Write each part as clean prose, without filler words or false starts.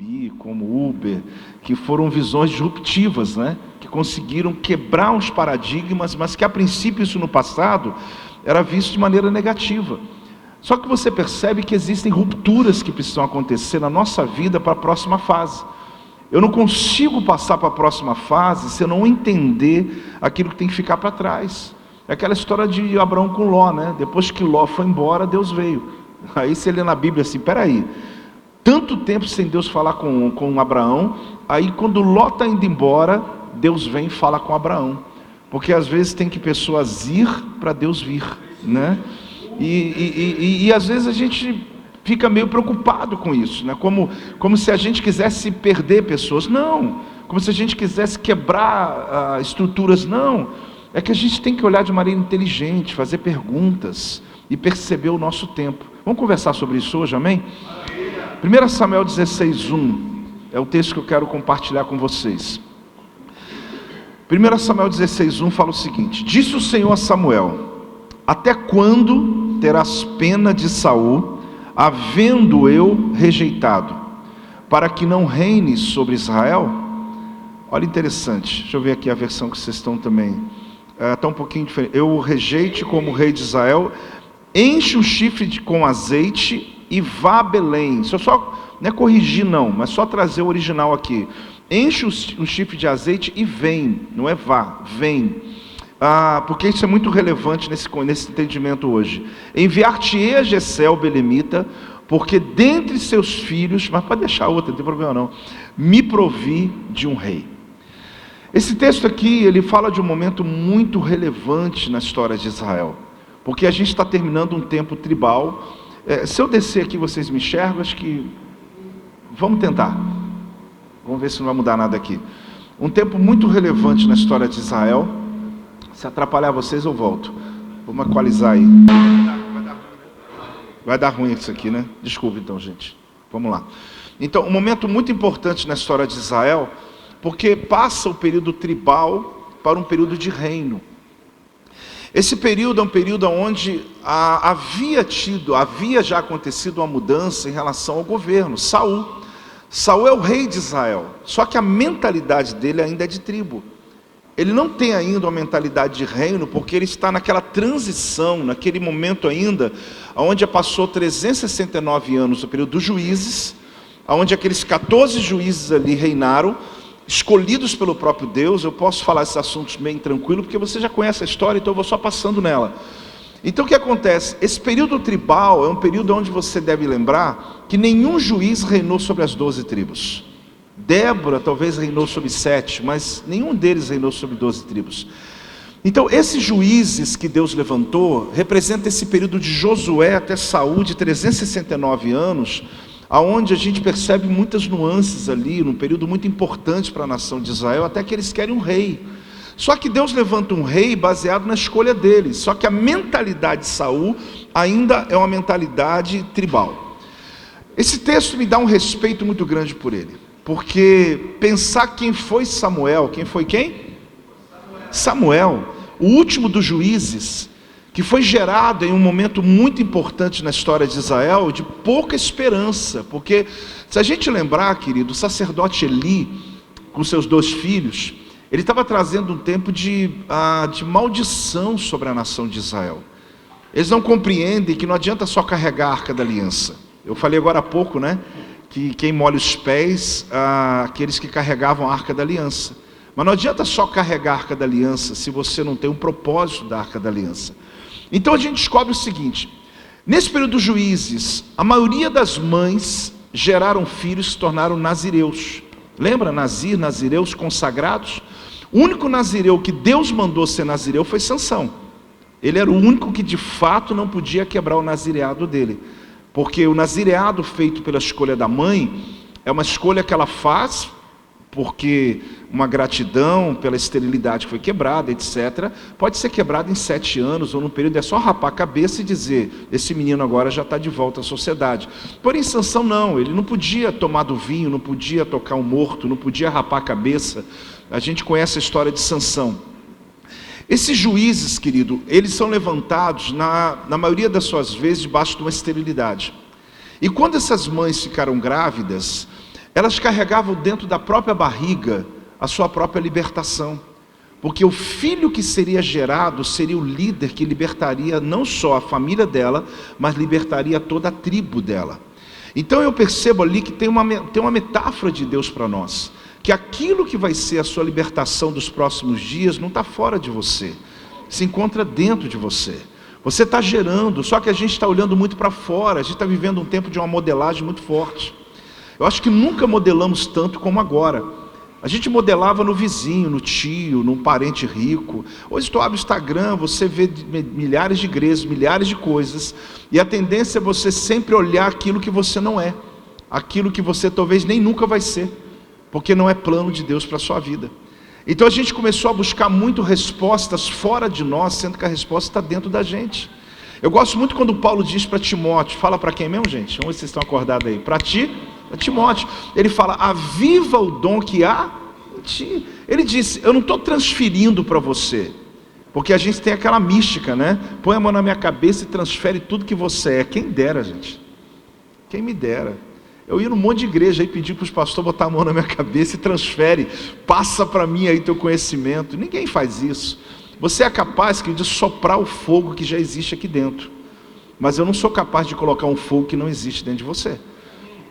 Airbnb, como Uber, que foram visões disruptivas, né? Que conseguiram quebrar os paradigmas, mas que a princípio isso no passado era visto de maneira negativa. Só que você percebe que existem rupturas que precisam acontecer na nossa vida para a próxima fase. Eu não consigo passar para a próxima fase se eu não entender aquilo que tem que ficar para trás. É aquela história de Abraão com Ló, né? Depois que Ló foi embora, Deus veio. Aí você lê na Bíblia assim, peraí, tanto tempo sem Deus falar com Abraão, aí quando Ló está indo embora, Deus vem e fala com Abraão. Porque às vezes tem que pessoas ir para Deus vir, né? E às vezes a gente fica meio preocupado com isso, né? Como se a gente quisesse perder pessoas. Não, como se a gente quisesse quebrar estruturas. Não, é que a gente tem que olhar de maneira inteligente, fazer perguntas e perceber o nosso tempo. Vamos conversar sobre isso hoje, amém? 1 Samuel 16:1 é o texto que eu quero compartilhar com vocês. 1 Samuel 16:1 fala o seguinte: disse o Senhor a Samuel: até quando terás pena de Saul, havendo eu rejeitado, para que não reine sobre Israel? Olha, interessante, deixa eu ver aqui a versão que vocês estão também, está um pouquinho diferente. Eu o rejeite como rei de Israel, enche o chifre com azeite e vá a Belém. Isso eu só, não é corrigir não, mas só trazer o original aqui. Enche o chifre de azeite e vem, não é vá, vem. Porque isso é muito relevante nesse entendimento hoje. Enviar-te-ei a Jessé o belemita, porque dentre seus filhos, mas pode deixar outra, não tem problema não, me provi de um rei. Esse texto aqui, ele fala de um momento muito relevante na história de Israel, porque a gente está terminando um tempo tribal. Se eu descer aqui, vocês me enxergam? Acho que, vamos tentar, vamos ver se não vai mudar nada aqui. Um tempo muito relevante na história de Israel. Se atrapalhar vocês, eu volto. Vamos equalizar aí. Vai dar ruim isso aqui, né? Desculpa então, gente. Vamos lá. Então, um momento muito importante na história de Israel, porque passa o período tribal para um período de reino. Esse período é um período onde havia já acontecido uma mudança em relação ao governo. Saul é o rei de Israel, só que a mentalidade dele ainda é de tribo. Ele não tem ainda uma mentalidade de reino, porque ele está naquela transição, naquele momento ainda, onde passou 369 anos, o período dos juízes, onde aqueles 14 juízes ali reinaram, escolhidos pelo próprio Deus. Eu posso falar esses assuntos bem tranquilo, porque você já conhece a história, então eu vou só passando nela. Então o que acontece? Esse período tribal é um período onde você deve lembrar que nenhum juiz reinou sobre as 12 tribos. Débora talvez reinou sobre 7, mas nenhum deles reinou sobre 12 tribos. Então esses juízes que Deus levantou, representam esse período de Josué até Saul, de 369 anos, aonde a gente percebe muitas nuances ali, num período muito importante para a nação de Israel, até que eles querem um rei. Só que Deus levanta um rei baseado na escolha deles, só que a mentalidade de Saul ainda é uma mentalidade tribal. Esse texto me dá um respeito muito grande por ele. Porque pensar quem foi Samuel, quem foi quem? Samuel, o último dos juízes, que foi gerado em um momento muito importante na história de Israel, de pouca esperança. Porque se a gente lembrar, querido, o sacerdote Eli, com seus 2 filhos, ele estava trazendo um tempo de maldição sobre a nação de Israel. Eles não compreendem que não adianta só carregar a Arca da Aliança. Eu falei agora há pouco, né? Que quem molha os pés, aqueles que carregavam a Arca da Aliança. Mas não adianta só carregar a Arca da Aliança se você não tem um propósito da Arca da Aliança. Então a gente descobre o seguinte: nesse período dos juízes, a maioria das mães geraram filhos que se tornaram nazireus. Lembra? Nazireus consagrados. O único nazireu que Deus mandou ser nazireu foi Sansão. Ele era o único que de fato não podia quebrar o nazireado dele. Porque o nazireado feito pela escolha da mãe é uma escolha que ela faz porque uma gratidão pela esterilidade que foi quebrada, etc. Pode ser quebrada em 7 anos ou num período, é só rapar a cabeça e dizer: esse menino agora já está de volta à sociedade. Porém Sansão não, ele não podia tomar do vinho, não podia tocar um morto, não podia rapar a cabeça. A gente conhece a história de Sansão. Esses juízes, querido, eles são levantados na maioria das suas vezes debaixo de uma esterilidade. E quando essas mães ficaram grávidas, elas carregavam dentro da própria barriga a sua própria libertação. Porque o filho que seria gerado seria o líder que libertaria não só a família dela, mas libertaria toda a tribo dela. Então eu percebo ali que tem uma metáfora de Deus para nós. Que aquilo que vai ser a sua libertação dos próximos dias não está fora de você. Se encontra dentro de você. Você está gerando, só que a gente está olhando muito para fora. A gente está vivendo um tempo de uma modelagem muito forte. Eu acho que nunca modelamos tanto como agora. A gente modelava no vizinho, no tio, num parente rico. Hoje tu abre o Instagram, você vê milhares de igrejas, milhares de coisas. E a tendência é você sempre olhar aquilo que você não é. Aquilo que você talvez nem nunca vai ser. Porque não é plano de Deus para a sua vida. Então a gente começou a buscar muito respostas fora de nós, sendo que a resposta está dentro da gente. Eu gosto muito quando Paulo diz para Timóteo, fala para quem mesmo, gente? Vamos ver se vocês estão acordados aí. Para ti, para Timóteo. Ele fala, aviva o dom que há em ti. Ele disse, eu não estou transferindo para você. Porque a gente tem aquela mística, né? Põe a mão na minha cabeça e transfere tudo que você é. Quem dera, gente. Quem me dera. Eu ia num monte de igreja e pedir para os pastores botar a mão na minha cabeça e transfere. Passa para mim aí teu conhecimento. Ninguém faz isso. Você é capaz, querido, de soprar o fogo que já existe aqui dentro. Mas eu não sou capaz de colocar um fogo que não existe dentro de você.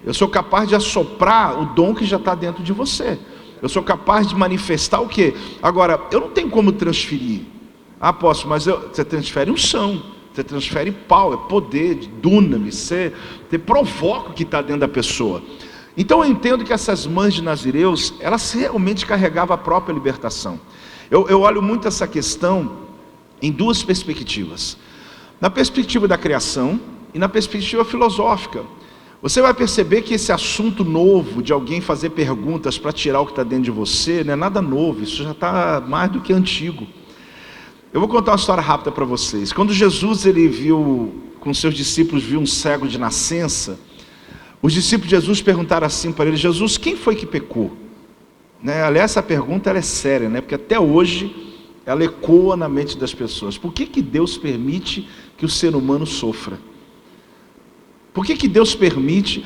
Eu sou capaz de assoprar o dom que já está dentro de você. Eu sou capaz de manifestar o quê? Agora, eu não tenho como transferir. Ah, apóstolo, mas você transfere unção. Você transfere power, poder, dunamis. Você provoca o que está dentro da pessoa. Então eu entendo que essas mães de nazireus, elas realmente carregavam a própria libertação. Eu olho muito essa questão em duas perspectivas. Na perspectiva da criação e na perspectiva filosófica. Você vai perceber que esse assunto novo de alguém fazer perguntas para tirar o que está dentro de você, não é nada novo, isso já está mais do que antigo. Eu vou contar uma história rápida para vocês. Quando Jesus, ele viu, com seus discípulos, viu um cego de nascença, os discípulos de Jesus perguntaram assim para ele, Jesus, quem foi que pecou? Aliás, essa pergunta ela é séria, porque até hoje ela ecoa na mente das pessoas. Por que Deus permite que o ser humano sofra? Por que Deus permite?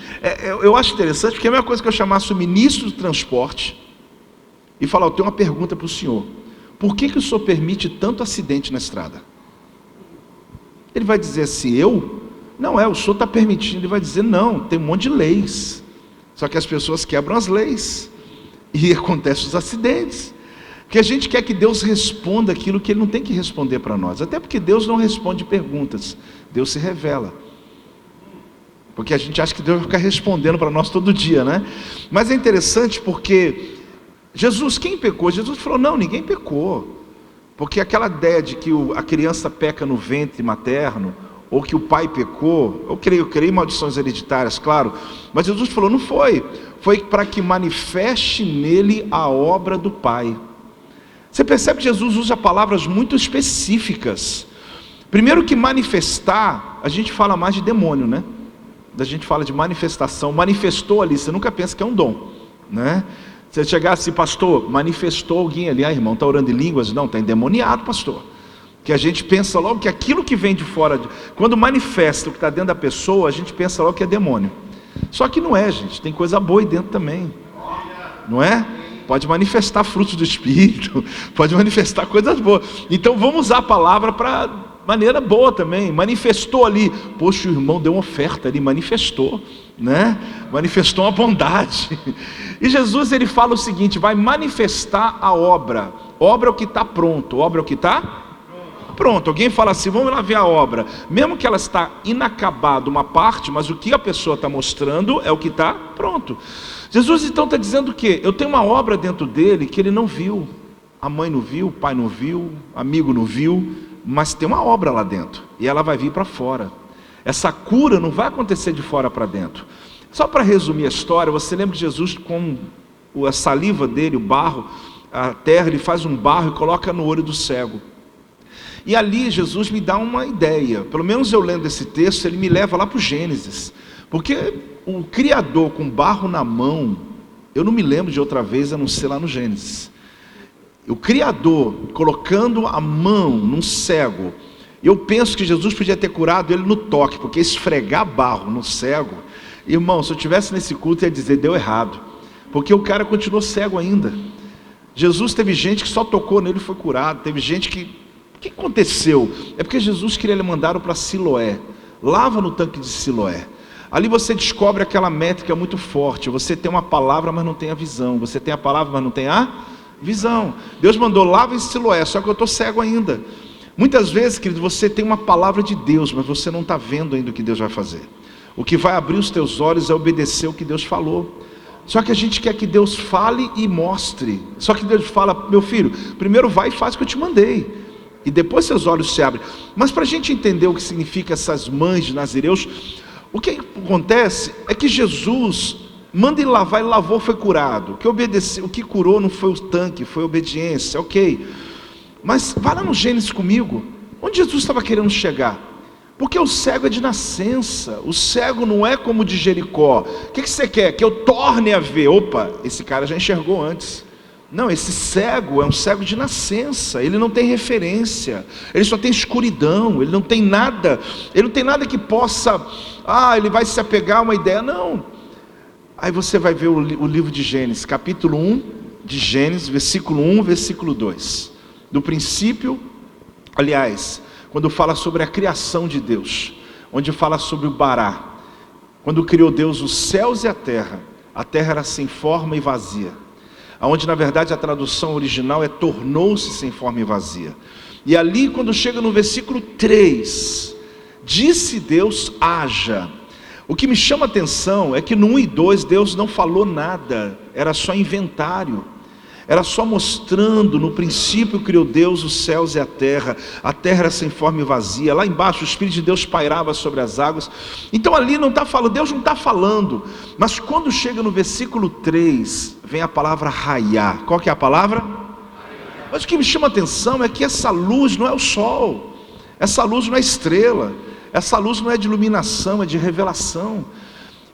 Eu acho interessante, porque é a mesma coisa que eu chamasse o ministro do transporte e falar, eu tenho uma pergunta para o senhor. Por que o senhor permite tanto acidente na estrada? Ele vai dizer assim, eu? Não, o senhor está permitindo. Ele vai dizer, não, tem um monte de leis. Só que as pessoas quebram as leis. E acontecem os acidentes. Porque a gente quer que Deus responda aquilo que Ele não tem que responder para nós. Até porque Deus não responde perguntas. Deus se revela. Porque a gente acha que Deus vai ficar respondendo para nós todo dia, né? Mas é interessante porque Jesus, quem pecou? Jesus falou, não, ninguém pecou. Porque aquela ideia de que a criança peca no ventre materno, ou que o pai pecou, eu creio em maldições hereditárias, claro, mas Jesus falou, não foi. Foi para que manifeste nele a obra do Pai. Você percebe que Jesus usa palavras muito específicas. Primeiro que manifestar, a gente fala mais de demônio, né? A gente fala de manifestação, manifestou ali, você nunca pensa que é um dom, né? Você chegar assim, pastor, manifestou alguém ali, irmão, está orando em línguas? Não, está endemoniado, pastor. Que a gente pensa logo que aquilo que vem de fora, quando manifesta o que está dentro da pessoa, a gente pensa logo que é demônio. Só que não é, gente, tem coisa boa aí dentro também, não é? Pode manifestar frutos do Espírito, pode manifestar coisas boas. Então vamos usar a palavra para maneira boa também. Manifestou ali, poxa, o irmão deu uma oferta ali, manifestou, né? Manifestou uma bondade. E Jesus, ele fala o seguinte, vai manifestar a obra. Obra é o que está pronto, obra é o que está pronto. Alguém fala assim, vamos lá ver a obra. Mesmo que ela está inacabada uma parte, mas o que a pessoa está mostrando é o que está pronto. Jesus então está dizendo o quê? Eu tenho uma obra dentro dele que ele não viu. A mãe não viu, o pai não viu, amigo não viu, mas tem uma obra lá dentro. E ela vai vir para fora. Essa cura não vai acontecer de fora para dentro. Só para resumir a história, você lembra de Jesus com a saliva dele, o barro, a terra, ele faz um barro e coloca no olho do cego. E ali Jesus me dá uma ideia, pelo menos eu lendo esse texto, ele me leva lá para o Gênesis, porque o Criador com barro na mão, eu não me lembro de outra vez a não ser lá no Gênesis. O Criador colocando a mão num cego, eu penso que Jesus podia ter curado ele no toque, porque esfregar barro no cego, irmão, se eu estivesse nesse culto eu ia dizer, deu errado. porque o cara continuou cego ainda. Jesus teve gente que só tocou nele e foi curado, teve gente que... O que aconteceu? É porque Jesus queria lhe mandar para Siloé. Lava no tanque de Siloé. Ali você descobre aquela métrica muito forte. Você tem uma palavra, mas não tem a visão. Você tem a palavra, mas não tem a visão. Deus mandou, lava em Siloé, só que eu estou cego ainda. Muitas vezes, querido, você tem uma palavra de Deus, mas você não está vendo ainda o que Deus vai fazer. O que vai abrir os teus olhos é obedecer o que Deus falou. Só que a gente quer que Deus fale e mostre. Só que Deus fala, meu filho, primeiro vai e faz o que eu te mandei. E depois seus olhos se abrem. Mas para a gente entender o que significa essas mães de nazireus, o que acontece é que Jesus manda ele lavar, ele lavou, foi curado. O que obedeceu, o que curou não foi o tanque, foi a obediência, ok. Mas vai lá no Gênesis comigo, onde Jesus estava querendo chegar. Porque o cego é de nascença, o cego não é como o de Jericó. O que você quer? Que eu torne a ver? Opa, esse cara já enxergou antes. Não, esse cego é um cego de nascença, ele não tem referência, ele só tem escuridão, ele não tem nada que possa, ele vai se apegar a uma ideia, não. Aí você vai ver o livro de Gênesis, capítulo 1 de Gênesis, versículo 1, versículo 2, do princípio, aliás, quando fala sobre a criação de Deus, onde fala sobre o Bará, quando criou Deus os céus e a terra era sem forma e vazia, onde na verdade a tradução original é tornou-se sem forma e vazia. E ali quando chega no versículo 3, disse Deus, haja. O que me chama a atenção é que no 1 e 2 Deus não falou nada, era só inventário, era só mostrando, no princípio criou Deus os céus e a terra era sem forma e vazia, lá embaixo o Espírito de Deus pairava sobre as águas. Então ali não está falando, Deus não está falando, mas quando chega no versículo 3, vem a palavra raiar. Qual que é a palavra? Mas o que me chama a atenção é que essa luz não é o sol, essa luz não é estrela, essa luz não é de iluminação, é de revelação.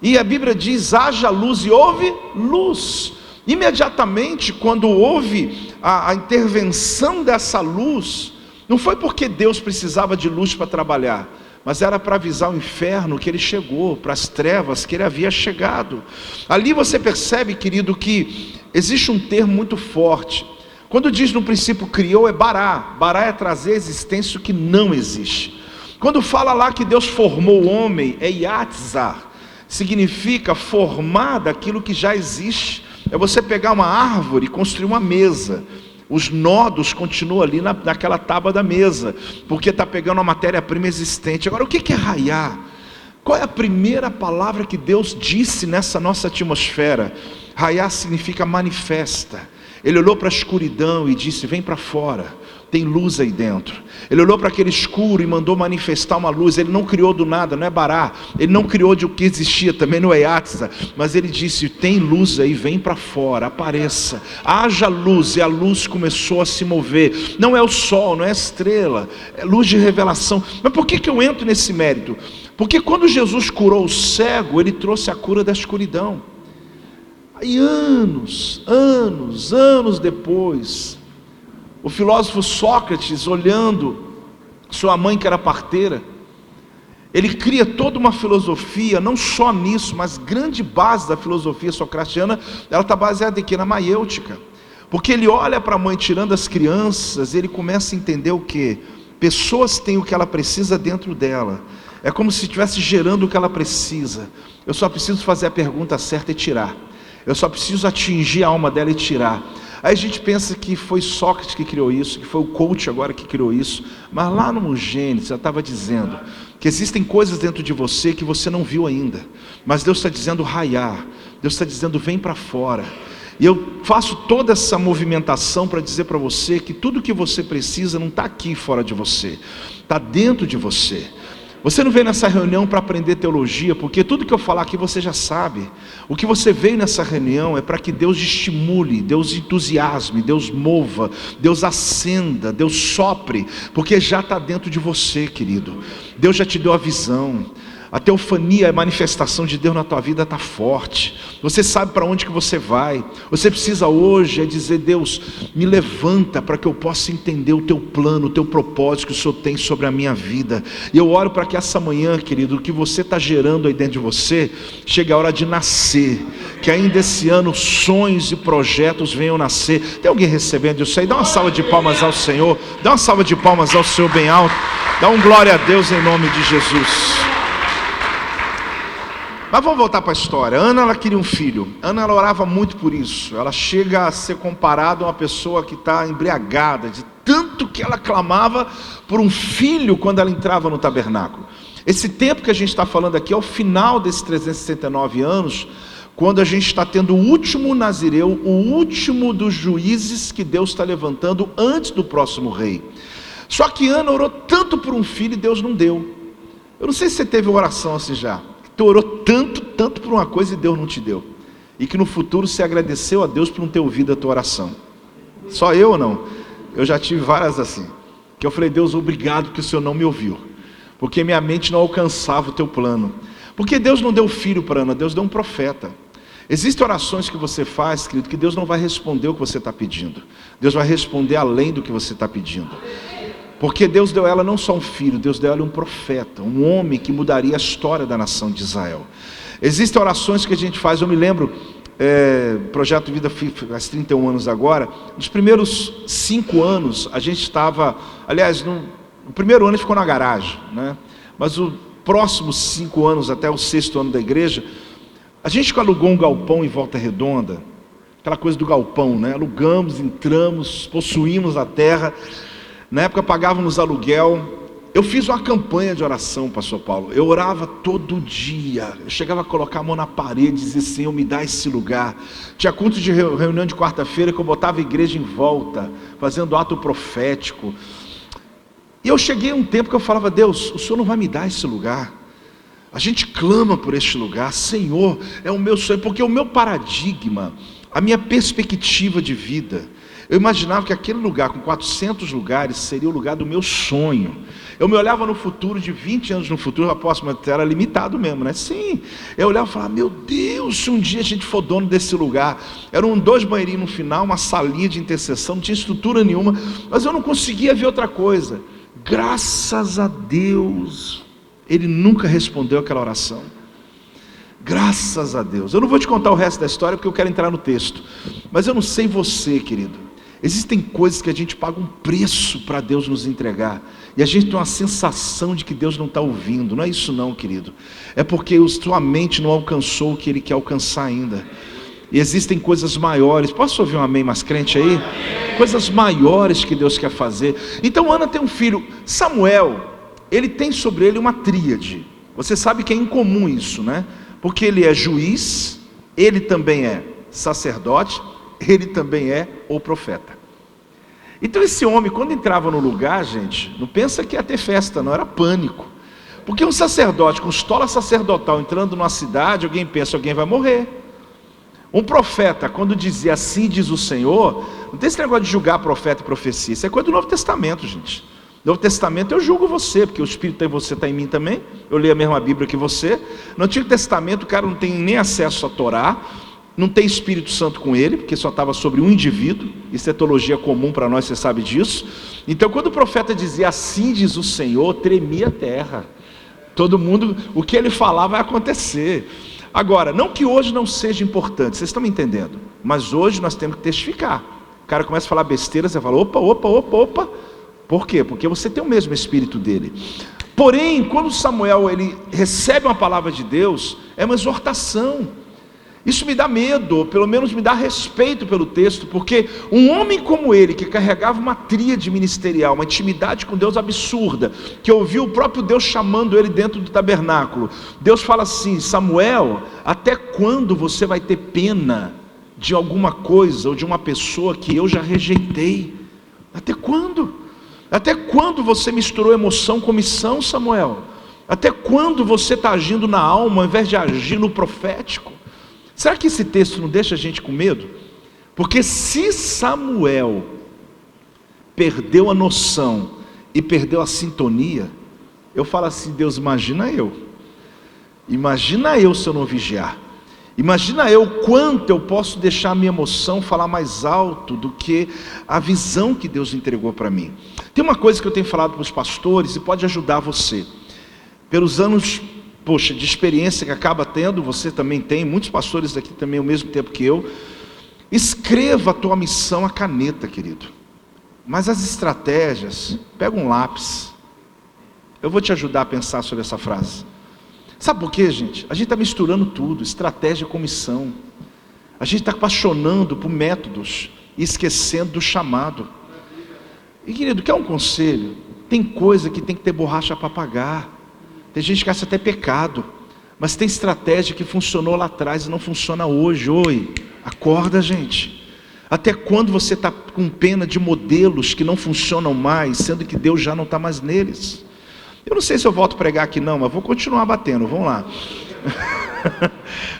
E a Bíblia diz, haja luz e houve luz. Imediatamente quando houve a intervenção dessa luz, não foi porque Deus precisava de luz para trabalhar, mas era para avisar o inferno que ele chegou, para as trevas que ele havia chegado. Ali você percebe, querido, que existe um termo muito forte. Quando diz no princípio criou, é Bará. Bará é trazer à existência o que não existe. Quando fala lá que Deus formou o homem, é Yatzar, significa formar daquilo que já existe. É você pegar uma árvore e construir uma mesa. Os nodos continuam ali naquela tábua da mesa, porque está pegando a matéria-prima existente. Agora, o que é raiar? Qual é a primeira palavra que Deus disse nessa nossa atmosfera? Raiar significa manifesta. Ele olhou para a escuridão e disse, vem para fora, tem luz aí dentro. Ele olhou para aquele escuro e mandou manifestar uma luz. Ele não criou do nada, não é Bará. Ele não criou de o que existia, também não é Yatzar. Mas ele disse, tem luz aí, vem para fora, apareça. Haja luz, e a luz começou a se mover. Não é o sol, não é a estrela, é luz de revelação. Mas por que eu entro nesse mérito? Porque quando Jesus curou o cego, ele trouxe a cura da escuridão. Aí anos depois, o filósofo Sócrates, olhando sua mãe que era parteira, ele cria toda uma filosofia, não só nisso, mas grande base da filosofia socratiana, ela está baseada aqui na maiêutica, porque ele olha para a mãe tirando as crianças, ele começa a entender o que? Pessoas têm o que ela precisa dentro dela, é como se estivesse gerando o que ela precisa, eu só preciso fazer a pergunta certa e tirar, eu só preciso atingir a alma dela e tirar. Aí a gente pensa que foi Sócrates que criou isso, que foi o coach agora que criou isso, mas lá no Gênesis já estava dizendo que existem coisas dentro de você que você não viu ainda, mas Deus está dizendo raiar, Deus está dizendo vem para fora. E eu faço toda essa movimentação para dizer para você que tudo que você precisa não está aqui fora de você, está dentro de você. Você não veio nessa reunião para aprender teologia, porque tudo que eu falar aqui você já sabe. O que você veio nessa reunião é para que Deus estimule, Deus entusiasme, Deus mova, Deus acenda, Deus sopre, porque já está dentro de você, querido. Deus já te deu a visão. A teofania, a manifestação de Deus na tua vida está forte. Você sabe para onde que você vai. Você precisa hoje dizer: Deus, me levanta para que eu possa entender o teu plano, o teu propósito que o Senhor tem sobre a minha vida. E eu oro para que essa manhã, querido, o que você está gerando aí dentro de você, chegue a hora de nascer. Que ainda esse ano sonhos e projetos venham nascer. Tem alguém recebendo isso aí? Dá uma salva de palmas ao Senhor. Dá uma salva de palmas ao Senhor bem alto. Dá um glória a Deus em nome de Jesus. Mas vamos voltar para a história. Ana, ela queria um filho. Ana, ela orava muito por isso. Ela chega a ser comparada a uma pessoa que está embriagada, de tanto que ela clamava por um filho quando ela entrava no tabernáculo. Esse tempo que a gente está falando aqui é o final desses 369 anos, quando a gente está tendo o último nazireu, o último dos juízes que Deus está levantando antes do próximo rei. Só que Ana orou tanto por um filho e Deus não deu. Eu não sei se você teve uma oração assim já. Tu orou tanto por uma coisa e Deus não te deu. E que no futuro você agradeceu a Deus por não ter ouvido a tua oração. Só eu ou não? Eu já tive várias assim. Que eu falei: Deus, obrigado que o Senhor não me ouviu. Porque minha mente não alcançava o teu plano. Porque Deus não deu filho para Ana, Deus deu um profeta. Existem orações que você faz, querido, que Deus não vai responder o que você está pedindo. Deus vai responder além do que você está pedindo. Porque Deus deu a ela não só um filho, Deus deu a ela um profeta, um homem que mudaria a história da nação de Israel. Existem orações que a gente faz, eu me lembro, Projeto Vida faz 31 anos agora, nos primeiros 5 anos a gente estava, aliás, no primeiro ano a gente ficou na garagem, né? Mas os próximos 5 anos, até o 6º ano da igreja, a gente alugou um galpão em Volta Redonda, aquela coisa do galpão, né? Alugamos, entramos, possuímos a terra. Na época pagávamos aluguel. Eu fiz uma campanha de oração, pastor Paulo. Eu orava todo dia. Eu chegava a colocar a mão na parede e dizer: Senhor, me dá esse lugar. Tinha culto de reunião de quarta-feira que eu botava a igreja em volta, fazendo ato profético. E eu cheguei a um tempo que eu falava: Deus, o Senhor não vai me dar esse lugar. A gente clama por este lugar. Senhor, é o meu sonho. Porque o meu paradigma, a minha perspectiva de vida, eu imaginava que aquele lugar com 400 lugares seria o lugar do meu sonho. Eu me olhava no futuro, de 20 anos no futuro, apóstolo, mas era limitado mesmo, né? Sim, eu olhava e falava: meu Deus, se um dia a gente for dono desse lugar. Eram 2 banheirinhos no final, uma salinha de intercessão, não tinha estrutura nenhuma, mas eu não conseguia ver outra coisa. Graças a Deus, Ele nunca respondeu aquela oração. Graças a Deus. Eu não vou te contar o resto da história porque eu quero entrar no texto, mas eu não sei você, querido. Existem coisas que a gente paga um preço para Deus nos entregar, e a gente tem uma sensação de que Deus não está ouvindo. Não é isso não, querido. É porque sua mente não alcançou o que Ele quer alcançar ainda. E existem coisas maiores. Posso ouvir um amém mais crente aí? Coisas maiores que Deus quer fazer. Então Ana tem um filho, Samuel. Ele tem sobre ele uma tríade. Você sabe que é incomum isso, né? Porque ele é juiz, ele também é sacerdote, ele também é o profeta. Então esse homem, quando entrava no lugar, gente, não pensa que ia ter festa, não, era pânico. Porque um sacerdote com estola sacerdotal entrando numa cidade, alguém pensa: alguém vai morrer. Um profeta, quando dizia assim diz o Senhor, não tem esse negócio de julgar profeta e profecia, isso é coisa do Novo Testamento, gente. No Novo Testamento eu julgo você, porque o Espírito está em você, está em mim também. Eu leio a mesma Bíblia que você. No Antigo Testamento o cara não tem nem acesso a Torá, não tem Espírito Santo com ele, porque só estava sobre um indivíduo. Isso é teologia comum para nós, você sabe disso. Então quando o profeta dizia assim diz o Senhor, tremia a terra. Todo mundo, o que ele falar vai acontecer. Agora, não que hoje não seja importante, vocês estão me entendendo, mas hoje nós temos que testificar. O cara começa a falar besteira, você fala: opa. Por quê? Porque você tem o mesmo espírito dele. Porém, quando Samuel ele recebe uma palavra de Deus, é uma exortação. Isso me dá medo, ou pelo menos me dá respeito pelo texto, porque um homem como ele, que carregava uma tríade ministerial, uma intimidade com Deus absurda, que ouviu o próprio Deus chamando ele dentro do tabernáculo, Deus fala assim: Samuel, até quando você vai ter pena de alguma coisa, ou de uma pessoa que eu já rejeitei? Até quando? Até quando você misturou emoção com missão, Samuel? Até quando você está agindo na alma, ao invés de agir no profético? Será que esse texto não deixa a gente com medo? Porque se Samuel perdeu a noção e perdeu a sintonia, eu falo assim: Deus, imagina eu. Imagina eu se eu não vigiar. Imagina eu o quanto eu posso deixar a minha emoção falar mais alto do que a visão que Deus entregou para mim. Tem uma coisa que eu tenho falado para os pastores e pode ajudar você. Pelos anos, de experiência que acaba tendo, você também tem, muitos pastores aqui também ao mesmo tempo que eu. Escreva a tua missão à caneta, querido. Mas as estratégias, pega um lápis. Eu vou te ajudar a pensar sobre essa frase. Sabe por quê, gente? A gente está misturando tudo, estratégia com missão. A gente está apaixonando por métodos e esquecendo do chamado. E querido, quer um conselho? Tem coisa que tem que ter borracha para pagar. Tem gente que acha até pecado. Mas tem estratégia que funcionou lá atrás e não funciona hoje. Oi, acorda, gente. Até quando você está com pena de modelos que não funcionam mais, sendo que Deus já não está mais neles? Eu não sei se eu volto a pregar aqui não, mas vou continuar batendo, vamos lá.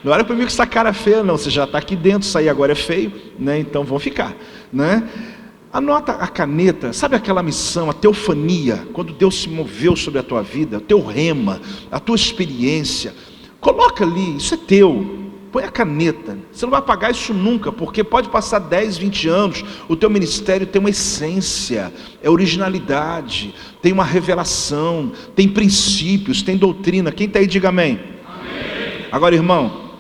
Não olha para mim com essa cara feia não, você já está aqui dentro, sair agora é feio, né? Então vão ficar, né? Anota a caneta, sabe aquela missão, a teofania, quando Deus se moveu sobre a tua vida, o teu rema, a tua experiência, coloca ali, isso é teu. Põe a caneta, você não vai pagar isso nunca, porque pode passar 10, 20 anos, o teu ministério tem uma essência, é originalidade, tem uma revelação, tem princípios, tem doutrina. Quem está aí, diga amém. Amém. Agora, irmão,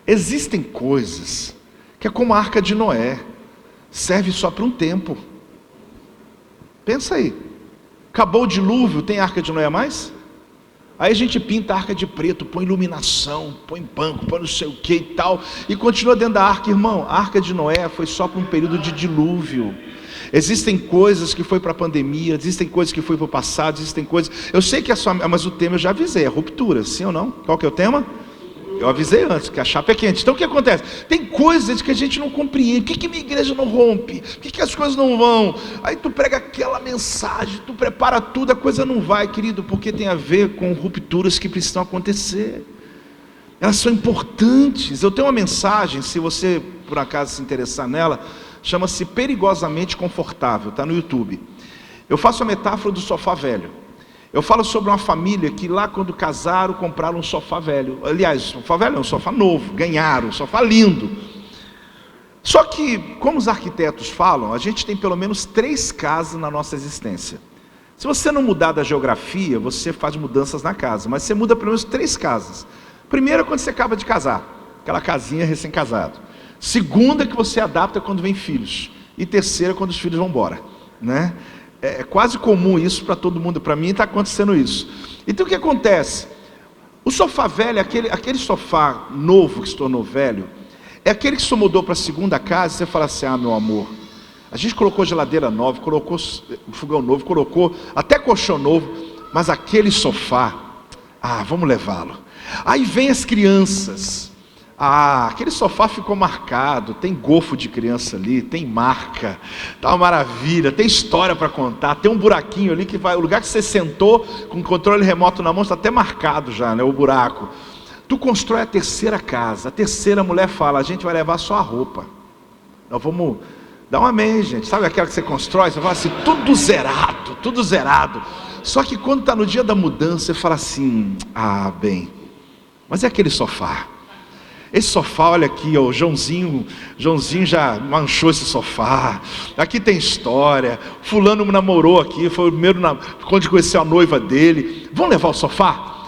existem coisas que é como a arca de Noé, serve só para um tempo. Pensa aí, acabou o dilúvio, tem arca de Noé mais? Aí a gente pinta a arca de preto, põe iluminação, põe banco, põe não sei o que e tal, e continua dentro da arca. Irmão, a arca de Noé foi só para um período de dilúvio. Existem coisas que foi para a pandemia, existem coisas que foi para o passado, existem coisas... Eu sei que mas o tema eu já avisei, é ruptura, sim ou não? Qual que é o tema? Eu avisei antes, que a chapa é quente. Então o que acontece? Tem coisas que a gente não compreende. Por que minha igreja não rompe? Por que as coisas não vão? Aí tu prega aquela mensagem, tu prepara tudo, a coisa não vai, querido, porque tem a ver com rupturas que precisam acontecer. Elas são importantes. Eu tenho uma mensagem, se você por acaso se interessar nela, chama-se Perigosamente Confortável, está no YouTube. Eu faço a metáfora do sofá velho. Eu falo sobre uma família que lá quando casaram, compraram um sofá velho. Aliás, sofá velho não, um sofá novo, ganharam, um sofá lindo. Só que, como os arquitetos falam, a gente tem pelo menos 3 casas na nossa existência. Se você não mudar da geografia, você faz mudanças na casa, mas você muda pelo menos 3 casas. Primeiro é quando você acaba de casar, aquela casinha recém-casado. Segunda é que você adapta quando vem filhos. E terceira é quando os filhos vão embora, né? É quase comum isso para todo mundo, para mim está acontecendo isso. Então o que acontece? O sofá velho, aquele sofá novo que se tornou velho, é aquele que se mudou para a segunda casa e você fala assim, meu amor, a gente colocou geladeira nova, colocou fogão novo, colocou até colchão novo, mas aquele sofá, vamos levá-lo. Aí vem as crianças, aquele sofá ficou marcado, tem gofo de criança ali, tem marca, tá uma maravilha, tem história para contar, tem um buraquinho ali que vai, o lugar que você sentou com o controle remoto na mão está até marcado já, né, o buraco. Tu constrói a terceira casa, a terceira mulher fala, a gente vai levar só a roupa, nós vamos dar um amém, gente, sabe aquela que você constrói, você fala assim, tudo zerado, só que quando está no dia da mudança, você fala assim, bem, mas é aquele sofá. Esse sofá, olha aqui, o Joãozinho já manchou esse sofá. Aqui tem história. Fulano me namorou aqui, foi o primeiro quando conheceu a noiva dele. Vamos levar o sofá?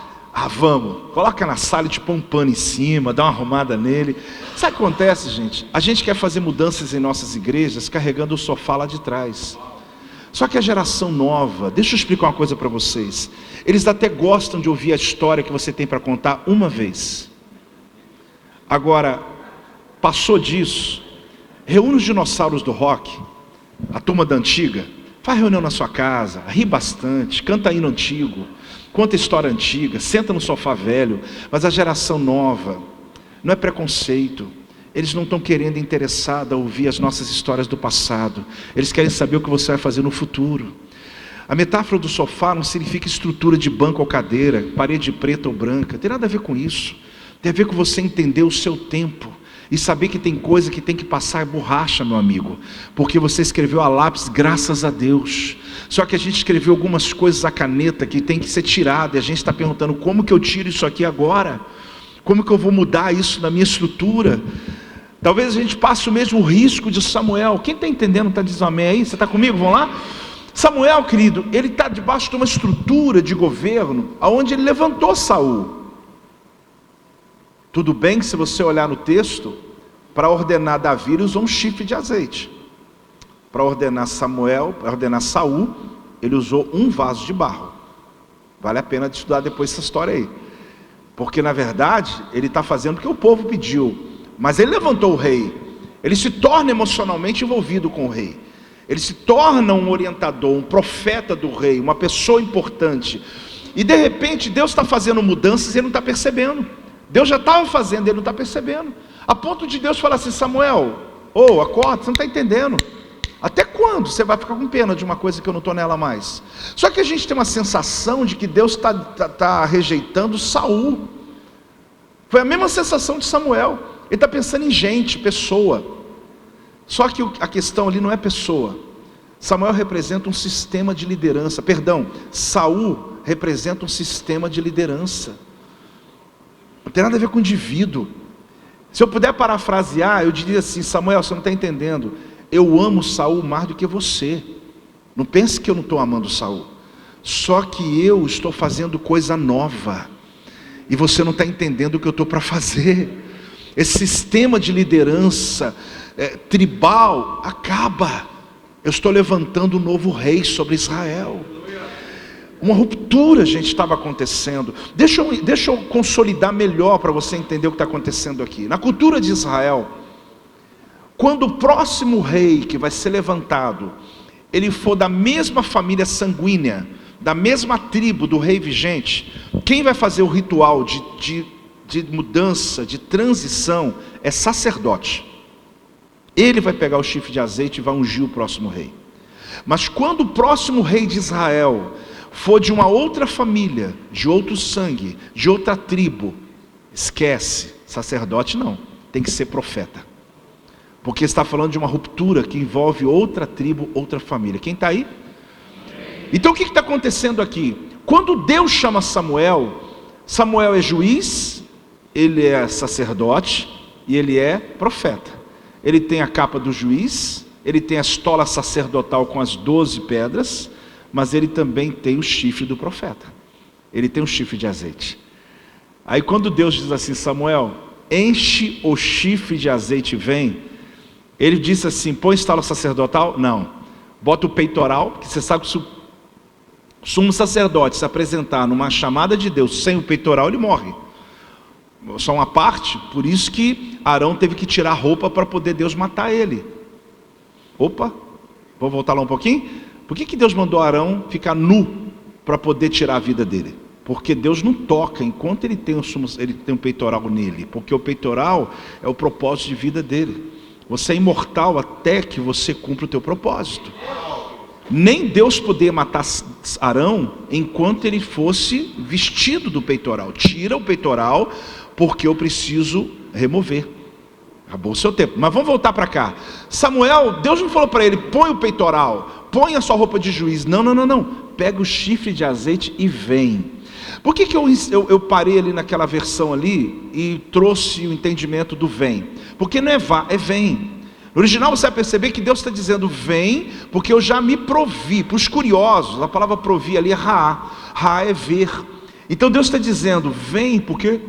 Vamos. Coloca na sala e te põe um pano em cima, dá uma arrumada nele. Sabe o que acontece, gente? A gente quer fazer mudanças em nossas igrejas carregando o sofá lá de trás. Só que a geração nova, deixa eu explicar uma coisa para vocês. Eles até gostam de ouvir a história que você tem para contar uma vez. Agora, passou disso, reúne os dinossauros do rock, a turma da antiga, faz reunião na sua casa, ri bastante, canta hino antigo, conta história antiga, senta no sofá velho, mas a geração nova, não é preconceito, eles não estão querendo interessada a ouvir as nossas histórias do passado, eles querem saber o que você vai fazer no futuro. A metáfora do sofá não significa estrutura de banco ou cadeira, parede preta ou branca, tem nada a ver com isso. Tem a ver com você entender o seu tempo. e saber que tem coisa que tem que passar borracha, meu amigo, porque você escreveu a lápis, graças a Deus. Só que a gente escreveu algumas coisas a caneta que tem que ser tirada, e a gente está perguntando: como que eu tiro isso aqui agora? Como que eu vou mudar isso na minha estrutura? Talvez a gente passe o mesmo risco de Samuel. Quem está entendendo, está dizendo amém aí? Você está comigo? Vamos lá? Samuel, querido, ele está debaixo de uma estrutura de governo, onde ele levantou Saul. Tudo bem que se você olhar no texto, para ordenar Davi, ele usou um chifre de azeite. Para ordenar Saul, ele usou um vaso de barro. Vale a pena estudar depois essa história aí. Porque na verdade, ele está fazendo o que o povo pediu. Mas ele levantou o rei. Ele se torna emocionalmente envolvido com o rei. Ele se torna um orientador, um profeta do rei, uma pessoa importante. E de repente Deus está fazendo mudanças e ele não está percebendo. Deus já estava fazendo, ele não está percebendo. A ponto de Deus falar assim: Samuel, acorda, você não está entendendo. Até quando você vai ficar com pena de uma coisa que eu não estou nela mais? Só que a gente tem uma sensação de que Deus está rejeitando Saul. Foi a mesma sensação de Samuel. Ele está pensando em gente, pessoa. Só que a questão ali não é pessoa. Samuel representa um sistema de liderança. Saul representa um sistema de liderança. Não tem nada a ver com o indivíduo. Se eu puder parafrasear, eu diria assim: Samuel, você não está entendendo. Eu amo Saul mais do que você. Não pense que eu não estou amando Saul. Só que eu estou fazendo coisa nova. E você não está entendendo o que eu estou para fazer. Esse sistema de liderança tribal acaba. Eu estou levantando um novo rei sobre Israel. Uma ruptura, gente, estava acontecendo. Deixa eu consolidar melhor para você entender o que está acontecendo aqui. Na cultura de Israel, quando o próximo rei que vai ser levantado, ele for da mesma família sanguínea, da mesma tribo do rei vigente, quem vai fazer o ritual de mudança, de transição, é sacerdote. Ele vai pegar o chifre de azeite e vai ungir o próximo rei. Mas quando o próximo rei de Israel for de uma outra família, de outro sangue, de outra tribo, esquece, sacerdote não, tem que ser profeta. Porque está falando de uma ruptura que envolve outra tribo, outra família. Quem está aí? Então o que está acontecendo aqui? Quando Deus chama Samuel, Samuel é juiz, ele é sacerdote e ele é profeta. Ele tem a capa do juiz, ele tem a estola sacerdotal com as 12 pedras, mas ele também tem o chifre do profeta. Ele tem um chifre de azeite. Aí quando Deus diz assim: Samuel, enche o chifre de azeite e vem, ele disse assim: põe estola sacerdotal? Não. Bota o peitoral, porque você sabe que se o sumo sacerdote se apresentar numa chamada de Deus sem o peitoral, ele morre. Só uma parte, por isso que Arão teve que tirar a roupa para poder Deus matar ele. Vou voltar lá um pouquinho. Por que Deus mandou Arão ficar nu para poder tirar a vida dele? Porque Deus não toca enquanto ele tem um peitoral nele, porque o peitoral é o propósito de vida dele. Você é imortal até que você cumpra o teu propósito. Nem Deus poderia matar Arão enquanto ele fosse vestido do peitoral. Tira o peitoral, porque eu preciso remover. Acabou o seu tempo. Mas vamos voltar para cá. Samuel, Deus não falou para ele: põe o peitoral, põe a sua roupa de juiz. Não. Pega o chifre de azeite e vem. Por que eu parei ali naquela versão ali e trouxe o entendimento do vem? Porque não é vá, é vem. No original você vai perceber que Deus está dizendo: vem, porque eu já me provi. Para os curiosos, a palavra provi ali é raá. Raá é ver. Então Deus está dizendo: vem, porque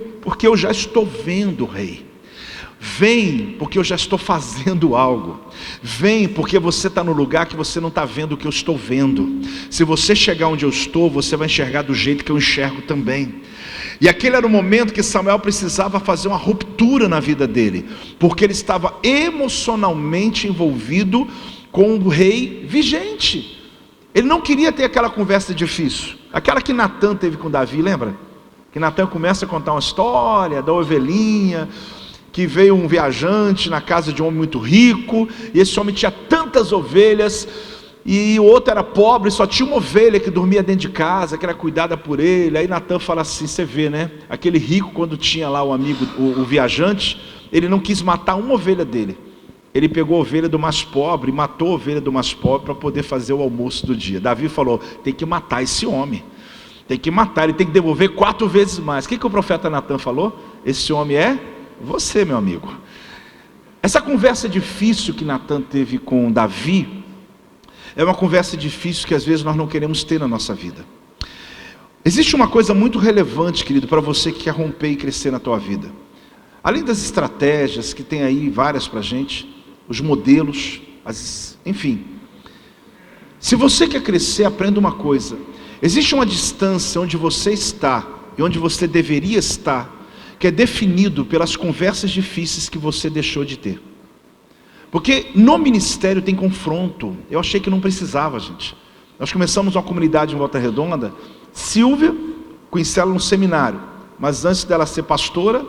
eu já estou vendo, rei. Vem, porque eu já estou fazendo algo. Vem, porque você está no lugar que você não está vendo o que eu estou vendo. Se você chegar onde eu estou, você vai enxergar do jeito que eu enxergo também. E aquele era o momento que Samuel precisava fazer uma ruptura na vida dele, porque ele estava emocionalmente envolvido com o rei vigente. Ele não queria ter aquela conversa difícil, aquela que Natã teve com Davi, lembra? Que Natã começa a contar uma história da ovelhinha, que veio um viajante na casa de um homem muito rico, e esse homem tinha tantas ovelhas, E o outro era pobre, só tinha uma ovelha que dormia dentro de casa, que era cuidada por ele. Aí Natan fala assim, você vê, né? Aquele rico, quando tinha lá o amigo, o viajante, ele não quis matar uma ovelha dele. Ele pegou a ovelha do mais pobre, matou a ovelha do mais pobre para poder fazer o almoço do dia. Davi falou, tem que matar esse homem. Tem que matar, ele tem que devolver 4 vezes mais. O que o profeta Natan falou? Esse homem é você, meu amigo. Essa conversa difícil que Natan teve com Davi, é uma conversa difícil que às vezes nós não queremos ter na nossa vida. Existe uma coisa muito relevante, querido, para você que quer romper e crescer na tua vida. Além das estratégias, que tem aí várias para a gente, os modelos, enfim. Se você quer crescer, aprenda uma coisa. Existe uma distância onde você está e onde você deveria estar, que é definido pelas conversas difíceis que você deixou de ter. Porque no ministério tem confronto. Eu achei que não precisava, gente. Nós começamos uma comunidade em Volta Redonda. Silvia, conheci ela no seminário. Mas antes dela ser pastora,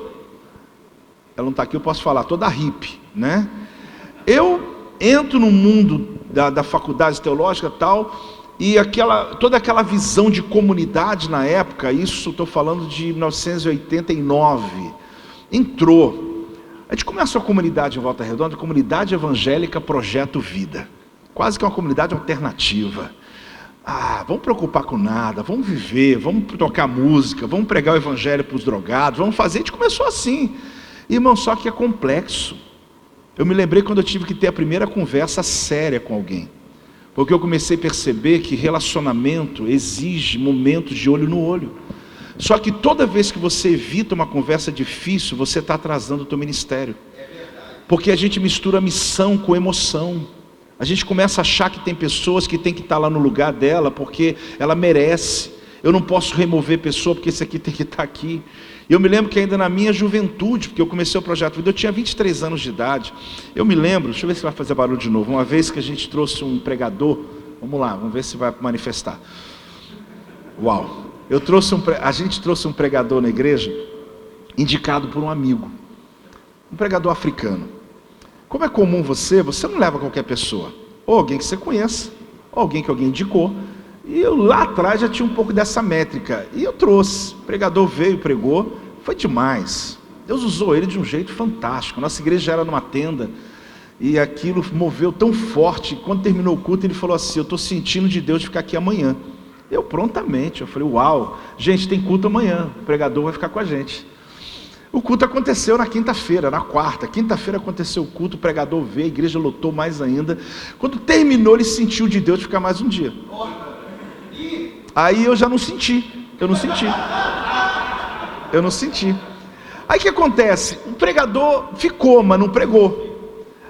ela não está aqui, eu posso falar, toda hippie, né? Eu entro no mundo da faculdade teológica e tal, e toda aquela visão de comunidade na época, isso estou falando de 1989, entrou. A gente começa a comunidade em Volta Redonda, comunidade evangélica Projeto Vida, quase que uma comunidade alternativa. Vamos preocupar com nada, vamos viver, vamos tocar música, vamos pregar o evangelho para os drogados, vamos fazer. A gente começou assim, irmão, só que é complexo. Eu me lembrei quando eu tive que ter a primeira conversa séria com alguém, porque eu comecei a perceber que relacionamento exige momentos de olho no olho. Só que toda vez que você evita uma conversa difícil, você está atrasando o teu ministério. Porque a gente mistura missão com emoção. A gente começa a achar que tem pessoas que tem que estar lá no lugar dela, porque ela merece. Eu não posso remover pessoa, porque esse aqui tem que estar aqui. Eu me lembro que ainda na minha juventude, porque eu comecei o Projeto Vida, eu tinha 23 anos de idade. Eu me lembro, deixa eu ver se vai fazer barulho de novo. Uma vez que a gente trouxe um pregador, vamos lá, vamos ver se vai manifestar. Uau! A gente trouxe um pregador na igreja, indicado por um amigo, um pregador africano. Como é comum você não leva qualquer pessoa, ou alguém que você conheça, ou alguém que alguém indicou, e eu lá atrás já tinha um pouco dessa métrica, e eu trouxe, o pregador veio, pregou, foi demais, Deus usou ele de um jeito fantástico. Nossa igreja já era numa tenda, e aquilo moveu tão forte, quando terminou o culto ele falou assim, eu estou sentindo de Deus de ficar aqui amanhã. Eu prontamente, eu falei, uau, gente, tem culto amanhã, o pregador vai ficar com a gente. O culto aconteceu na quinta-feira, na quarta. Quinta-feira aconteceu o culto, o pregador veio, a igreja lotou mais ainda. Quando terminou, ele sentiu de Deus de ficar mais um dia. Aí eu já não senti, eu não senti. Aí o que acontece? O pregador ficou, mas não pregou.